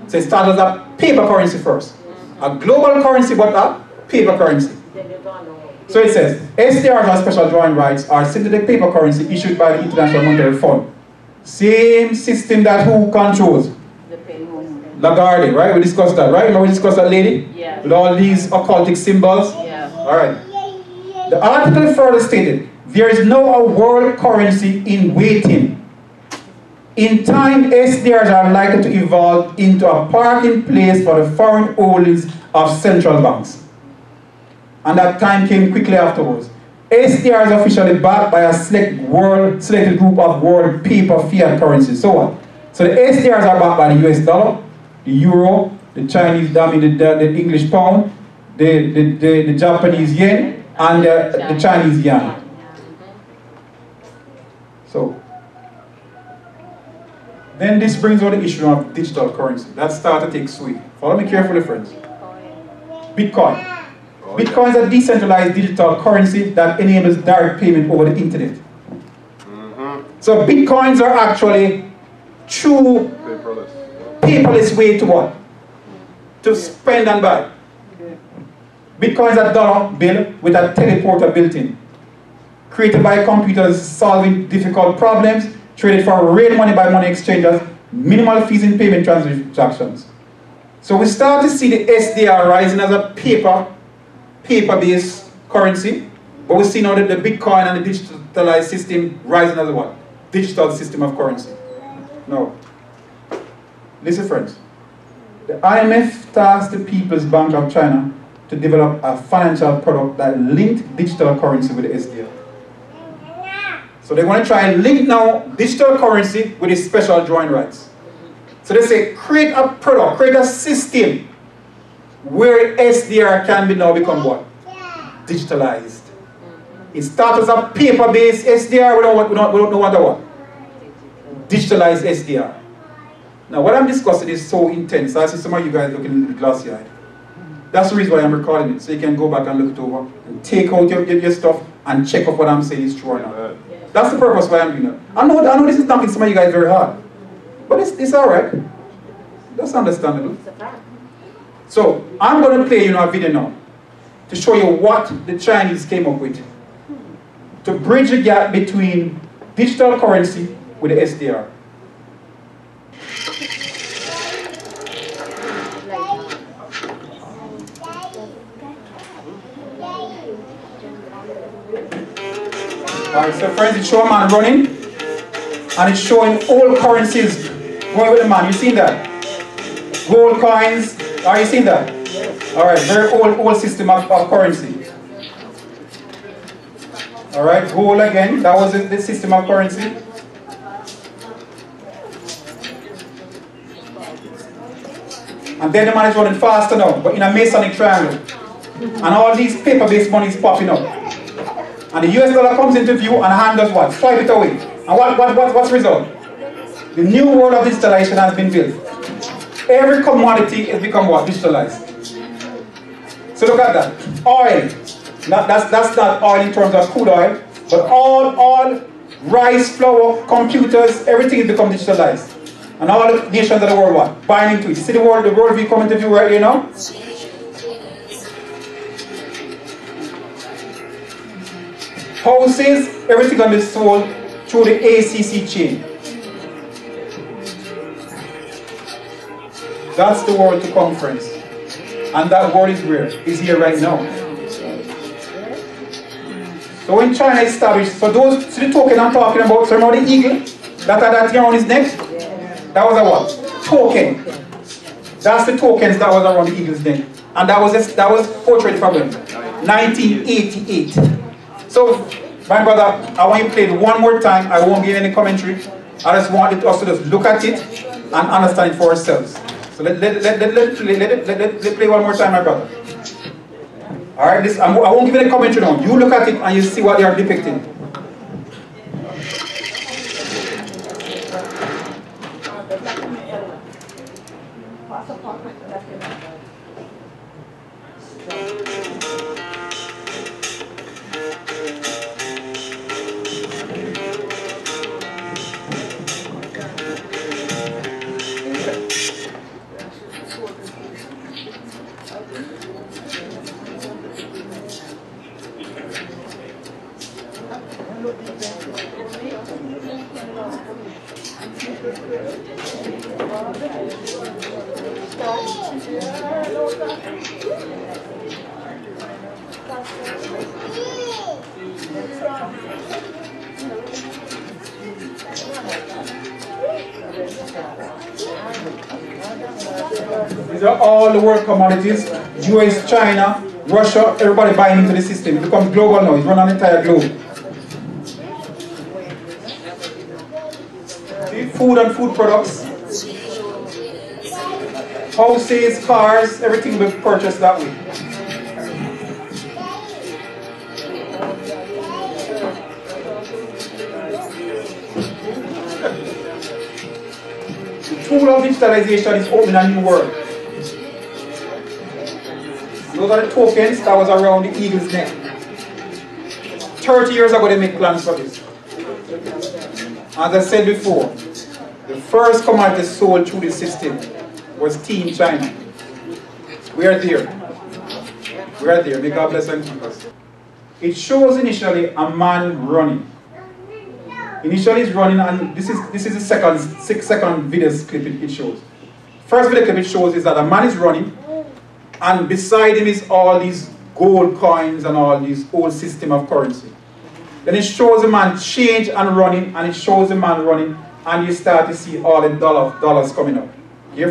So it started as a paper currency first. A global currency, but a paper currency. So it says, SDRs are special drawing rights are synthetic paper currency issued by the International Monetary Fund. Same system that who controls? L.I.G.H.T, right? We discussed that, right? Remember we discussed that lady? Yeah. With all these occultic symbols? Yeah. Alright. The article further stated, there is now a world currency in waiting. In time, SDRs are likely to evolve into a parking place for the foreign holdings of central banks. And that time came quickly afterwards. SDR is officially backed by a selected group of world paper fiat currencies. So what? So the SDRs are backed by the US dollar, the euro, the Chinese dami, the English pound, the Japanese yen, and the Chinese yuan. So then this brings on the issue of digital currency. That started to take sway. Follow me carefully, friends. Bitcoin. Bitcoin is a decentralized digital currency that enables direct payment over the internet. So Bitcoins are actually true paperless way to what? To spend and buy. Bitcoin is a dollar bill with a teleporter built in. Created by computers solving difficult problems, traded for real money by money exchangers, minimal fees in payment transactions. So we start to see the SDR rising as a paper-based currency, but we see now that the Bitcoin and the digitalized system rising as a what? Digital system of currency. Now, listen friends, the IMF tasked the People's Bank of China to develop a financial product that linked digital currency with the SDR. So they want to try and link now digital currency with its special drawing rights. So they say, create a product, create a system where SDR can be now become what? Digitalized. It starts as a paper-based SDR, we don't know what? Digitalized SDR. Now what I'm discussing is so intense, I see some of you guys looking a little glassy-eyed. That's the reason why I'm recording it, so you can go back and look it over, and take out your stuff, and check if what I'm saying is true or not. That's the purpose why I'm doing that. I know this is knocking some of you guys very hard, but it's alright. That's understandable. So, I'm going to play you a video now, to show you what the Chinese came up with, to bridge the gap between digital currency with the SDR. Alright, so friends, it's showing a man running, and it's showing all currencies going with the man. You seen that? Gold coins. Are you seeing that? Alright, very old system of currency. Alright, gold again. That was the system of currency. And then the man is running faster now, but in a Masonic triangle. And all these paper-based money is popping up. And the US dollar comes into view and hand does what? Swipe it away. And what's the result? The new world of digitalization has been built. Every commodity has become what? Digitalized. So look at that. Oil. That's not oil in terms of crude oil, but all rice, flour, computers, everything has become digitalized. And all the nations of the world what? Buying into it. You see the world view coming to view right here now? Houses, everything can be sold through the ACC chain. That's the world to come, friends. And that word is where? Is here right now. So when China established, so those, see the token I'm talking about, so remember the eagle? That here on his neck? That was a what? Token. That's the tokens that was around the eagle's neck. And that was portrayed from him. 1988. So, my brother, I want you to play it one more time. I won't give any commentary. I just want us to just look at it and understand it for ourselves. So let play one more time, my brother. Alright, I won't give any commentary now. You look at it and you see what they are depicting. These are all the world commodities. US, China, Russia, everybody buying into the system. It becomes global now. It's run on the entire globe. Food and food products. Houses, cars, everything will be purchased that way. The tool of digitalization is opening a new world. Those are the tokens that was around the eagle's neck. 30 years ago they made plans for this. As I said before, the first commodity sold through the system was tea in China. We are there. We are there. May God bless and keep us. It shows initially a man running. Initially he's running, and this is the second video clip it shows. First video clip it shows is that a man is running, and beside him is all these gold coins and all these old system of currency. Then it shows a man change and running, and it shows a man running, and you start to see all the dollars coming up.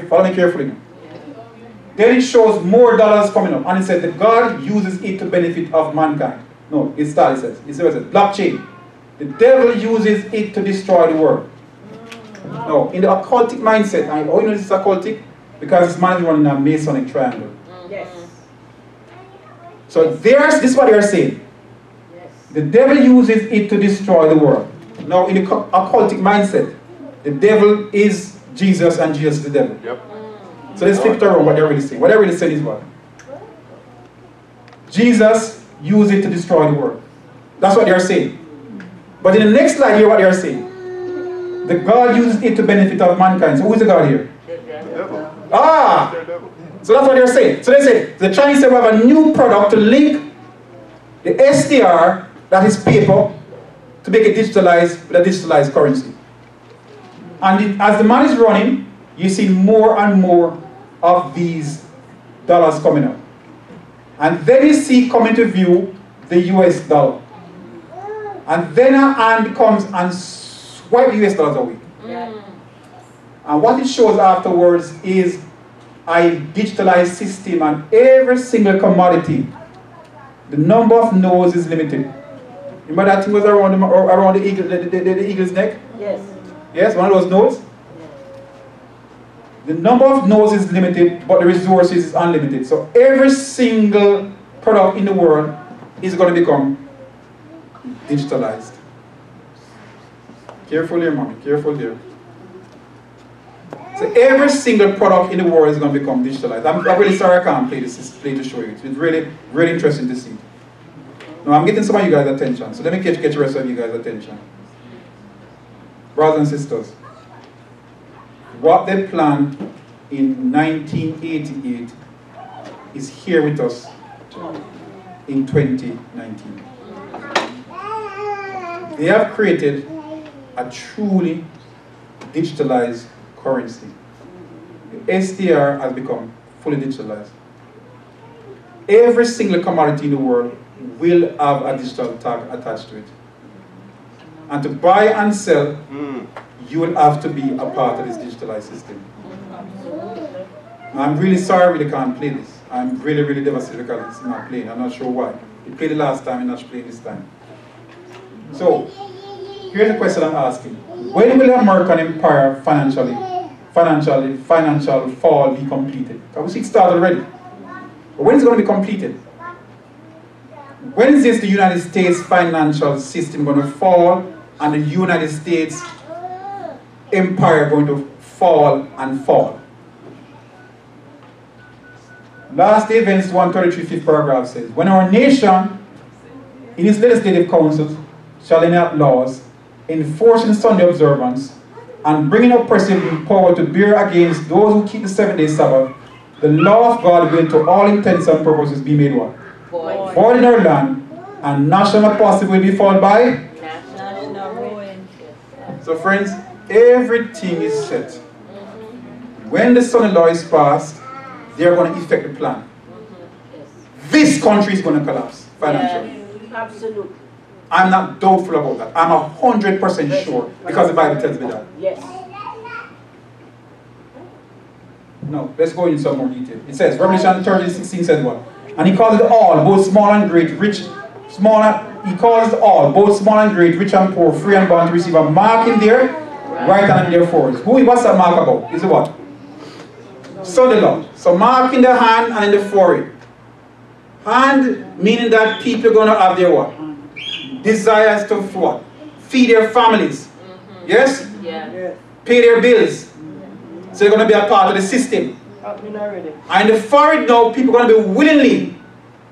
Follow me carefully now. Then it shows more dollars coming up, and it says that God uses it to benefit of mankind. No, it says blockchain. The devil uses it to destroy the world. No, in the occultic mindset, and how you know this is occultic? Because this man is running a Masonic triangle. Yes. So this is what they are saying. Yes. The devil uses it to destroy the world. Now, in the occultic mindset, the devil is Jesus and Jesus is the devil. Yep. So let's flip it around what they're really saying. What they're really saying is what? Jesus used it to destroy the world. That's what they're saying. But in the next slide, hear what they're saying. The God uses it to benefit of mankind. So who is the God here? The devil. Ah! So that's what they're saying. So they say, the Chinese say we have a new product to link the SDR, that is paper, to make it digitalized with a digitalized currency. And as the man is running, you see more and more of these dollars coming up. And then you see coming to view the US dollar. And then a hand comes and swipe the US dollars away. And what it shows afterwards is a digitalized system, and every single commodity, the number of nodes is limited. Remember that thing was around the eagle's neck? Yes. Yes, one of those nodes? The number of nodes is limited, but the resources is unlimited. So every single product in the world is going to become digitalized. Careful here, mommy. Careful there. So every single product in the world is going to become digitalized. I'm really sorry I can't play to show you. It's really, really interesting to see. Now I'm getting some of you guys' attention. So let me get the rest of you guys' attention. Brothers and sisters, what they planned in 1988 is here with us in 2019. They have created a truly digitalized currency. The SDR has become fully digitalized. Every single commodity in the world will have a digital tag attached to it. And to buy and sell, you will have to be a part of this digitalized system. I'm really sorry I really can't play this. I'm really, really devastated because it's not playing. I'm not sure why. It played the last time and not playing this time. So, here's the question I'm asking. When will the American empire financial fall be completed? Because we see it started already. But when is it going to be completed? When is this the United States financial system going to fall and the United States empire going to fall and fall? Last day events 133 5th paragraph says, when our nation in its legislative councils shall enact laws enforcing Sunday observance and bringing oppressive power to bear against those who keep the 7-day Sabbath, the law of God will to all intents and purposes be made what? Void in our land, and national apostasy will be followed by National ruin. So friends, everything is set. When the Sunday law is passed, they are going to effect the plan. This country is going to collapse financially. Absolutely. I'm not doubtful about that. I'm 100% sure because the Bible tells me that. Yes. No, let's go into some more detail. It says, Revelation 13:16 says what? And he calls it all, both small and great, rich, he calls it all, both small and great, rich and poor, free and bound to receive a mark in their right hand and in their foreheads. What's that mark about? Is it what? So the law. So mark in the hand and in the forehead. Hand meaning that people are going to have their what? Desires to what? Feed their families. Yes? Yeah. Pay their bills. So they're going to be a part of the system. And the foreign now, people are going to be willingly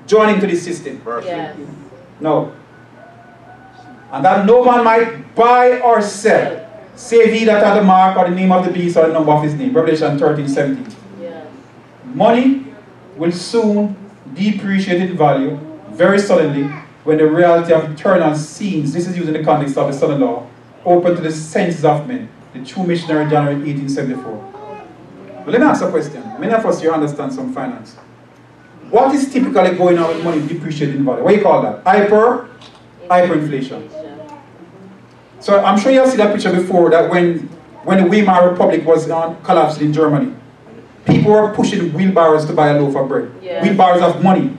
joining to this system. Yes. No. And that no man might buy or sell, save he that hath the mark or the name of the beast or the number of his name. Revelation 13:17. Yes. Money will soon depreciate in value very suddenly when the reality of eternal scenes, this is used in the context of the son-in-law, open to the senses of men. The true missionary January 1874. But let me ask a question. Many of us here understand some finance. What is typically going on with money depreciating in value? What do you call that? Hyperinflation. So I'm sure you have seen that picture before, that when the Weimar Republic was collapsed in Germany, people were pushing wheelbarrows to buy a loaf of bread. Yeah. Wheelbarrows of money.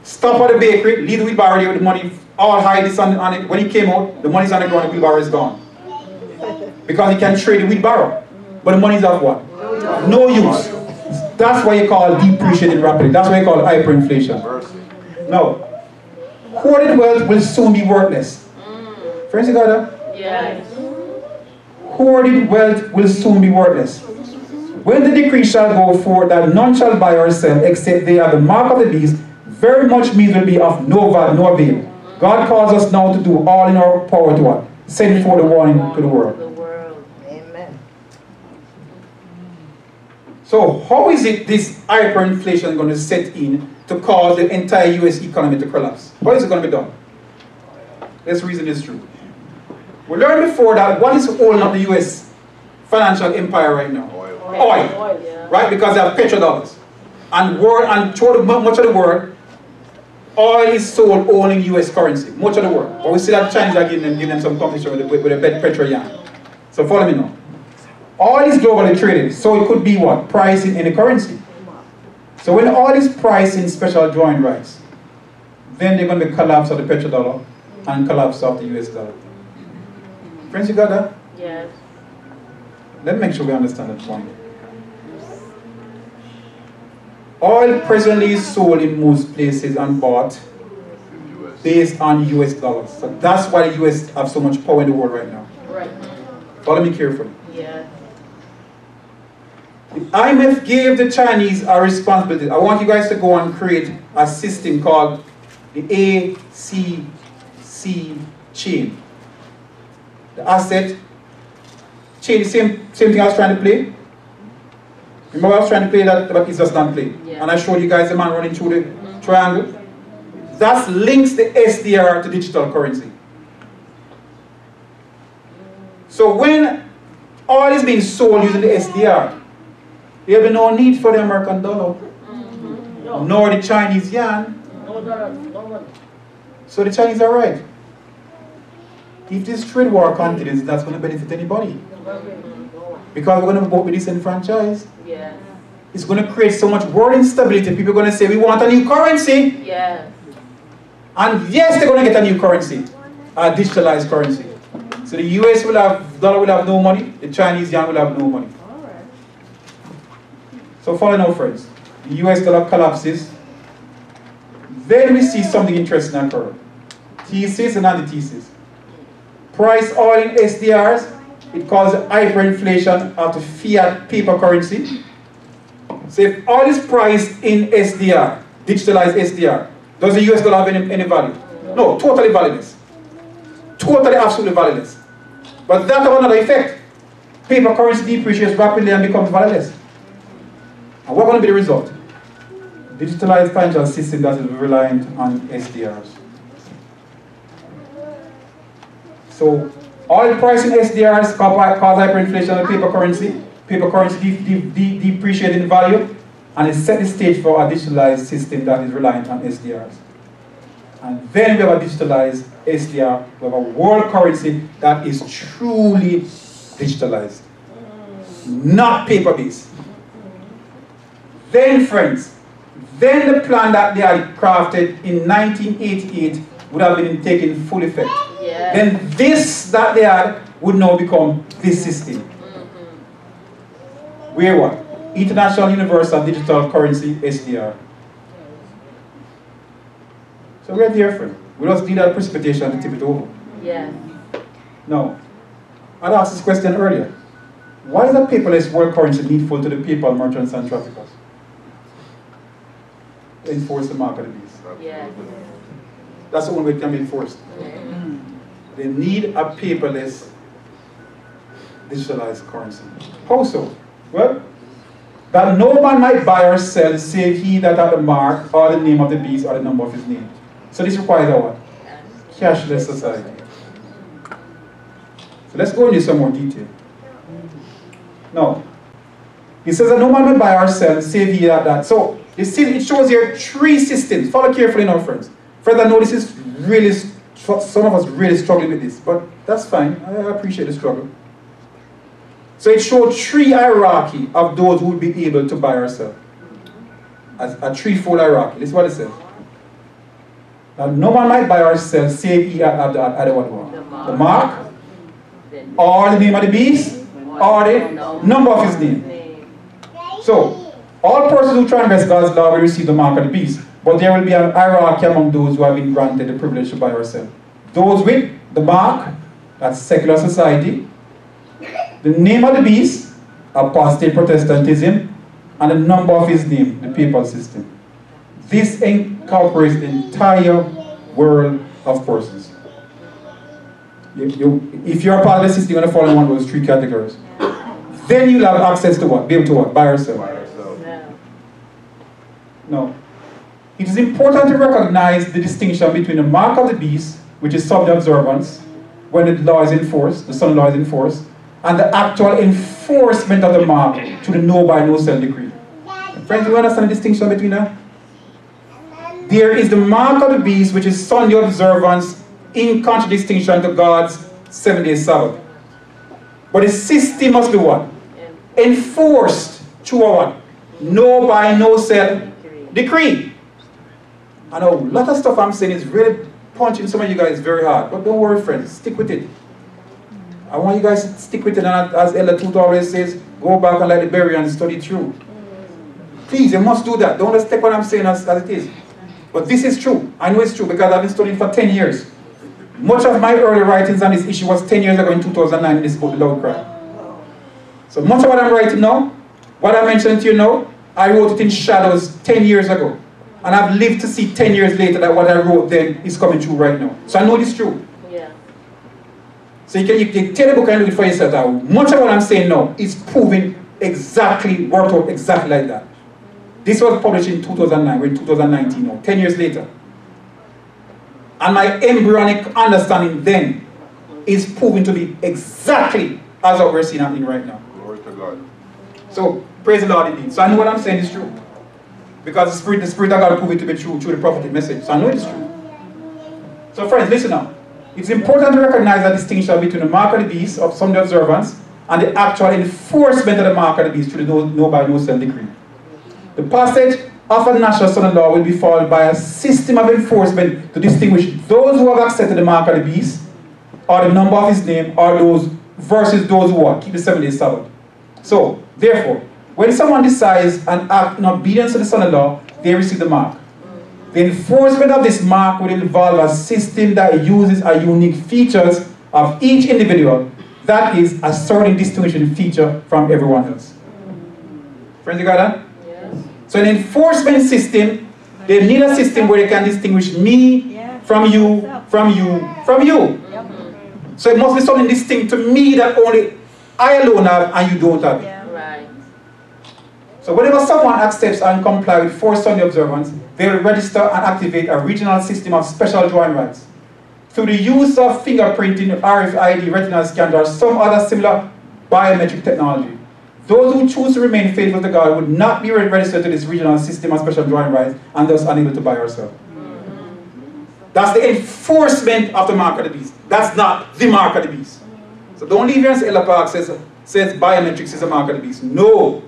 Stop at the bakery, leave the wheelbarrow there with the money, all hide this on it. When he came out, the money's on the ground, the wheelbarrow is gone. Because he can trade the wheelbarrow. But the money's of what? No use. That's why you call depreciating rapidly. That's why you call hyperinflation. No. Hoarded wealth will soon be worthless. Friends, you got that? Yes. Hoarded wealth will soon be worthless. When the decree shall go forth that none shall buy or sell except they have the mark of the beast, very much means will be of no avail. God calls us now to do all in our power to what? Send forth the warning to the world. Amen. So how is it this hyperinflation going to set in to cause the entire US economy to collapse? How is it going to be done? Let's reason this through. We learned before that what is holding up the US financial empire right now? Oil. Yeah. Right? Because they have petrodollars. And throughout much of the world, oil is sold only in US currency, much of the world. But we see that the Chinese are giving them some competition with the petrol yuan. So follow me now. Oil is globally traded, so it could be what? Priced in any currency. So when oil is priced in special drawing rights, then they're going to be collapse of the petrodollar and collapse of the US dollar. Friends, you got that? Yes. Let's make sure we understand that point. Oil presently is sold in most places and bought based on US dollars. So that's why the US have so much power in the world right now. Right. Follow me carefully. Yeah. The IMF gave the Chinese a responsibility. I want you guys to go and create a system called the ACC chain. The asset chain, same thing I was trying to play. Remember I was trying to play that, but it's just not played. Yeah. And I showed you guys the man running through the triangle. That links the SDR to digital currency. So when oil is being sold using the SDR, there will be no need for the American dollar, nor the Chinese yuan. So the Chinese are right. If this trade war continues, that's going to benefit anybody. Because we're going to both be disenfranchised. Yeah. It's going to create so much world instability. People are going to say, we want a new currency. Yeah. And yes, they're going to get a new currency, a digitalized currency. So the US dollar will have no money, the Chinese yuan will have no money. So follow now, friends. The US dollar collapses. Then we see something interesting occur. Thesis and antithesis. Price oil in SDRs, it causes hyperinflation of the fiat paper currency. So if oil is priced in SDR, digitalized SDR, does the US dollar have any value? No, totally valueless. Totally, absolutely valueless. But that has another effect. Paper currency depreciates rapidly and becomes valueless. And what's going to be the result? Digitalized financial system that is reliant on SDRs. So, oil price in SDRs cause hyperinflation of paper currency. Paper currency depreciating in value, and it set the stage for a digitalized system that is reliant on SDRs. And then we have a digitalized SDR, we have a world currency that is truly digitalized, not paper-based. Then, friends, then the plan that they had crafted in 1988 would have been taken full effect. Yeah. Then this that they had would now become this system. Where what? International Universal Digital Currency, SDR. So we're there, friend. We just need that precipitation to tip it over. Yeah. Now, I asked this question earlier. Why is a paperless world currency needful to the people, merchants, and traffickers? To enforce the mark of the beast. Yeah. That's the only way it can be enforced. They need a paperless, digitalized currency. How so? Well, that no man might buy or sell save he that hath the mark or the name of the beast or the number of his name. So this requires a what? Cashless society. So let's go into some more detail. Now, he says that no man may buy or sell save he that. So you see, it shows here three systems. Follow carefully now, friends. Friends, I know this is really, some of us really struggling with this, but that's fine. I appreciate the struggle. So it showed three hierarchy of those who would be able to buy or sell. As a threefold hierarchy. This is what it says. Now, no man might buy or sell save he at the what? The mark, or the name of the beast, or the number of his name. So, all persons who transgress God's law will receive the mark of the beast, but there will be an hierarchy among those who have been granted the privilege to buy or sell. Those with the mark, that's secular society, the name of the beast, apostate Protestantism, and the number of his name, the papal system. This incorporates the entire world of persons. If you're a part of the system, you're going to fall in one of those three categories. Then you'll have access to what? Be able to what? Buy or sell. No. It is important to recognize the distinction between the mark of the beast, which is subject observance, when the law is enforced, the Son law is enforced, and the actual enforcement of the mark to the no buy, no sell decree. Friends, do you understand the distinction between that? there is the mark of the beast, which is Sunday observance in contradistinction to God's 7-day Sabbath. But the system must be what? Enforced through a what? No by no sell decree. I know a lot of stuff I'm saying is really punching some of you guys very hard. But don't worry, friends. Stick with it. I want you guys to stick with it. And as L.I.G.H.T always says, go back and let it bury and study through. Please, you must do that. Don't just take what I'm saying as it is. But this is true. I know it's true because I've been studying for 10 years. Much of my early writings on this issue was 10 years ago in 2009 in this book, L.I.G.H.T. So much of what I'm writing now, what I mentioned to you now, I wrote it in shadows 10 years ago. And I've lived to see 10 years later that what I wrote then is coming true right now. So I know it's true. Yeah. So you can take the book and look it for yourself now. Much of what I'm saying now is proving exactly, worked out exactly like that. This was published in 2009, we're in 2019 now, 10 years later. And my embryonic understanding then is proving to be exactly as what we're seeing happening right now. Glory to God. So, praise the Lord indeed. So I know what I'm saying is true. Because the Spirit of God proved it to be true through the prophetic message. So I know it's true. So friends, listen now. It's important to recognize the distinction between the mark of the beast of Sunday observance and the actual enforcement of the mark of the beast through the no by no sell decree. The passage of a national son-in-law will be followed by a system of enforcement to distinguish those who have accepted the mark of the beast, or the number of his name, or those versus those who are keep the 7-day Sabbath. So, therefore, when someone decides and act in obedience to the son-in-law, they receive the mark. The enforcement of this mark will involve a system that uses a unique features of each individual, that is, a certain distinguishing feature from everyone else. Friends, you got that? So an enforcement system, they need a system where they can distinguish me from you, from you, from you. So it must be something distinct to me that only I alone have and you don't have it. Right. So whenever someone accepts and complies with forced Sunday observance, they will register and activate a regional system of special drawing rights. Through the use of fingerprinting, RFID, retinal scan, or some other similar biometric technology, those who choose to remain faithful to God would not be registered to this regional system of special drawing rights and thus unable to buy or sell. That's the enforcement of the mark of the beast. That's not the mark of the beast. So don't leave here and say L.I.G.H.T says biometrics is the mark of the beast. No.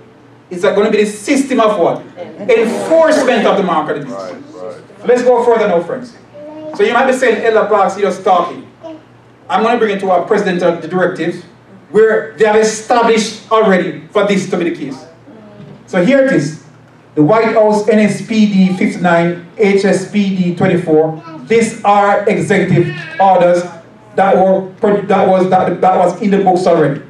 It's going to be the system of what? Enforcement of the mark of the beast. Right. Let's go further now, friends. So you might be saying L.I.G.H.T just talking. I'm going to bring it to our president of the directive, where they have established already for this to be the case. So here it is. The White House NSPD 59, HSPD 24. These are executive orders that was in the books already.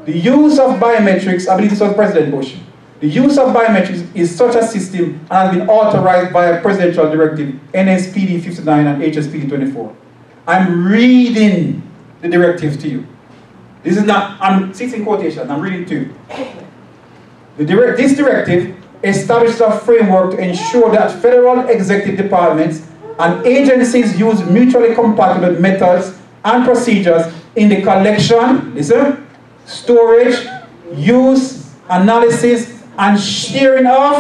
The use of biometrics, I believe this was President Bush. The use of biometrics is such a system and has been authorized by a presidential directive, NSPD 59 and HSPD 24. I'm reading the directive to you. This is not, it's in quotation, I'm reading to you. This directive establishes a framework to ensure that federal executive departments and agencies use mutually compatible methods and procedures in the collection, listen, storage, use, analysis, and sharing of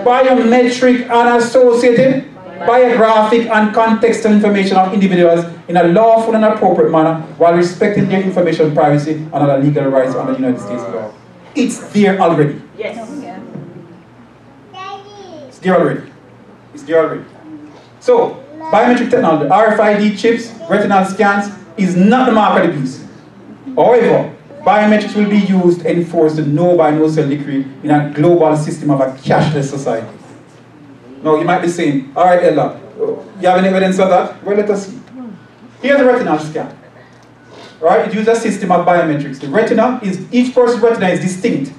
biometric and associated biographic and contextual information of individuals in a lawful and appropriate manner while respecting their information privacy and other legal rights under the United States law. It's there already. Yes. It's there already. It's there already. So, biometric technology, RFID chips, retinal scans, is not the mark of the beast. However, biometrics will be used to enforce the no by no sell decree in a global system of a cashless society. Now, you might be saying, all right, Ella, you have any evidence of that? Well, let us see. Here's a retinal scan. Right? It uses a system of biometrics. The retina is, each person's retina is distinct.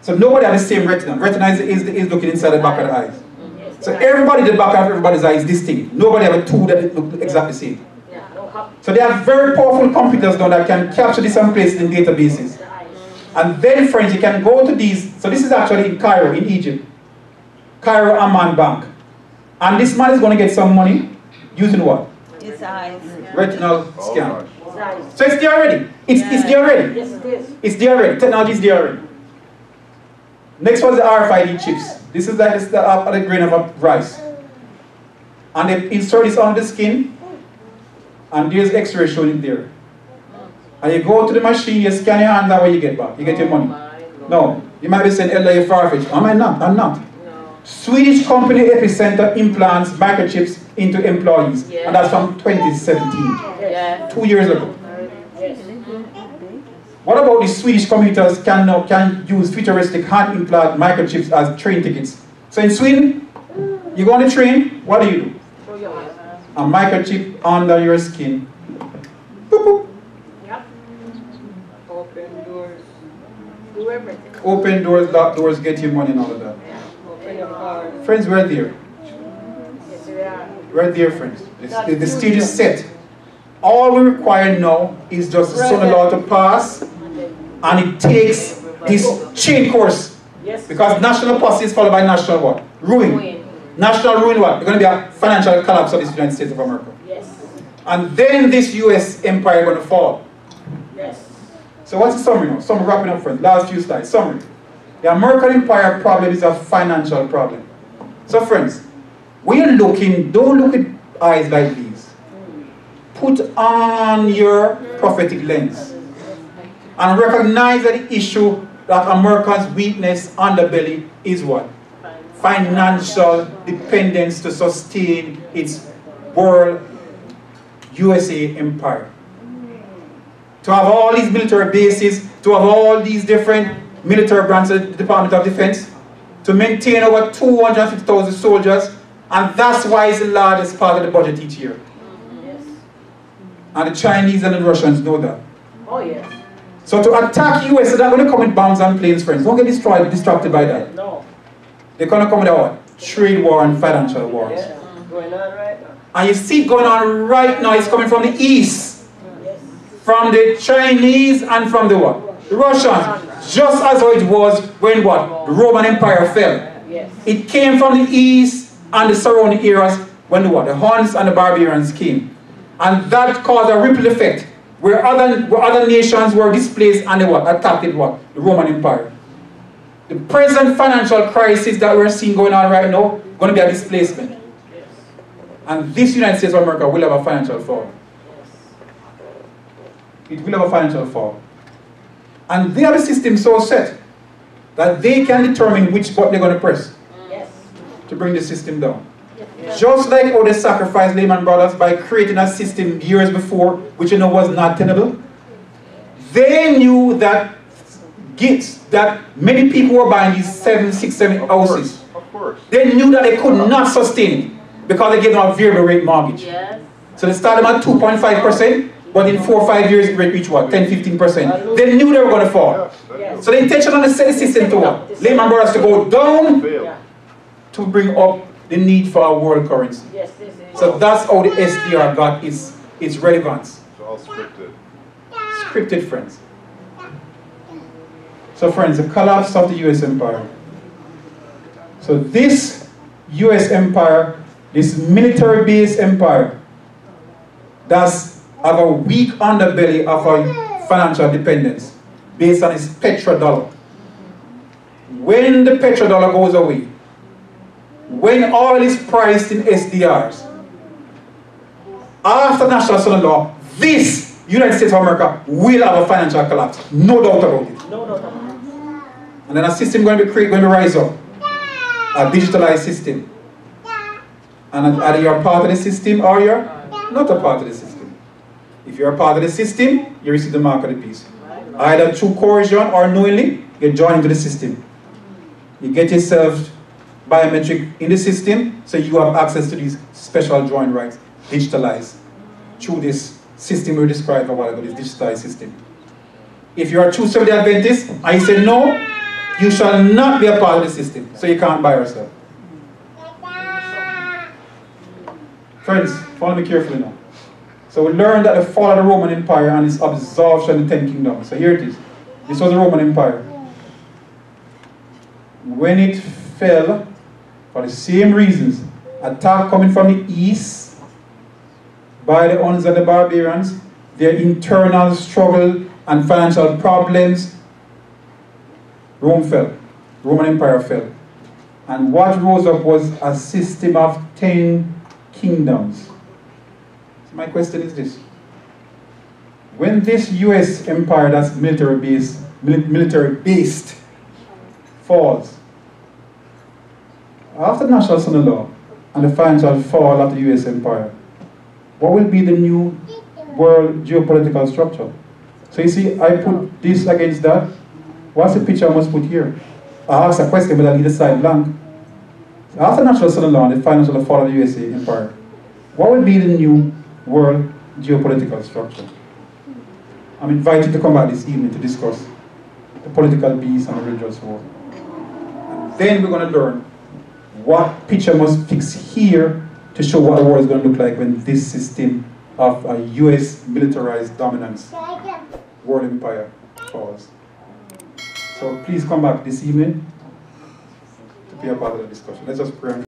So nobody has the same retina. Retina is looking inside the back of the eyes. So everybody, the back of everybody's eye is distinct. Nobody have a tool that look exactly the same. So they have very powerful computers now that can capture this and place it in databases. And then, friends, you can go to these. So this is actually in Cairo, in Egypt. Cairo Amman Bank. And this man is going to get some money using what? His eyes. Retinal scan. So it's there already. It's there already. Yes, it is. It's there already. Technology is there already. Next was the RFID chips. This is like the grain of rice. and they insert this under the skin, and there's X-ray showing it there. And you go to the machine, you scan your hand, and what you get back? You get your money. No. You might be saying, L.I.G.H.T. far-fetched. Am I not? I'm not. Swedish company Epicenter implants microchips into employees. Yeah. And that's from 2017. Yeah. 2 years ago. Yes. What about the Swedish commuters can use futuristic hand implant microchips as train tickets? So in Sweden, you go on the train, what do? A microchip under your skin. Boop, boop. Yep. Open doors. Do everything. Open doors, lock doors, get you money and all of that. Friends, we're there. Yes, we are. We're there, friends. The stage is set. All we require now is just the son-in-law to pass, and it takes this chain course. Yes. Because national policy is followed by national what? Ruin. National ruin what? There's going to be a financial collapse of the United States of America. Yes. And then this US empire is going to fall. Yes. So what's the summary now? Summary, wrapping up, friends. Last few slides. Summary. The American empire problem is a financial problem. So friends, when you're looking, don't look with eyes like these. Put on your prophetic lens and recognize that the issue that America's weakness underbelly is what? Financial dependence to sustain its world USA empire. To have all these military bases, to have all these different military branches of the Department of Defense, to maintain over 250,000 soldiers, and that's why it's the largest part of the budget each year. Yes. And the Chinese and the Russians know that. Oh yes. So to attack US, they're not going to come with bombs and planes, friends. Don't get distracted by that. No. They're going to come with a what? Trade war and financial wars. Yeah. Going on right now. And you see it going on right now. It's coming from the east. Yes. From the Chinese and from the what? The Russians. Just as how it was when what? The Roman Empire fell. Yes. It came from the east and the surrounding areas when the what? The Huns and the barbarians came. And that caused a ripple effect where other nations were displaced and they what? Attacked it what? The Roman Empire. The present financial crisis that we're seeing going on right now is going to be a displacement. Yes. And this United States of America will have a financial fall. It will have a financial fall. And they have a system so set that they can determine which button they're going to press to bring the system down. Just like how they sacrificed Lehman Brothers by creating a system years before, which you know was not tenable. They knew that that many people were buying these 7, 6, 7 houses. Of course. They knew that they could not sustain it because they gave them a variable rate mortgage. Yes. So they started at 2.5%. But in 4 or 5 years, it reached what? 10, 15%. They knew they were going to fall. Yes. So the intention of the system to what? Lehman Brothers to go down to bring up the need for our world currency. Yes, so that's how the SDR got its relevance. It's all scripted. Scripted, friends. So friends, the collapse of the US empire. So this US empire, this military-based empire, that's have a weak underbelly of our financial dependence based on its petrodollar. When the petrodollar goes away, when oil is priced in SDRs, after national son-in-law, this United States of America will have a financial collapse. No doubt about it. No doubt about it. And then a system going to rise up. A digitalized system. And either you're part of the system or you're not a part of the system. If you're a part of the system, you receive the mark of the beast. Either through coercion or knowingly, you join into the system. You get yourself biometric in the system, so you have access to these special drawing rights, digitalized, through this system we described a while ago, this digitalized system. If you are a true Seventh-day Adventist, and you say no, you shall not be a part of the system, so you can't buy or sell. Friends, follow me carefully now. So we learned that the fall of the Roman Empire and its absorption in the 10 kingdoms. So here it is. This was the Roman Empire. When it fell, for the same reasons, attack coming from the east by the Huns and the barbarians, their internal struggle and financial problems, Rome fell. The Roman Empire fell. And what rose up was a system of 10 kingdoms. So my question is this. When this US empire that's military-based falls, after the national son-in-law and the financial fall of the US empire, what will be the new world geopolitical structure? So you see, I put this against that. What's the picture I must put here? I ask a question, but I leave the side blank. After the national son-in-law and the financial fall of the USA empire, what will be the new world geopolitical structure? I'm invited to come back this evening to discuss the political beast and the religious war. And then we're going to learn what picture must fix here to show what the world is going to look like when this system of a US militarized dominance world empire falls. So please come back this evening to be a part of the discussion. Let's just pray.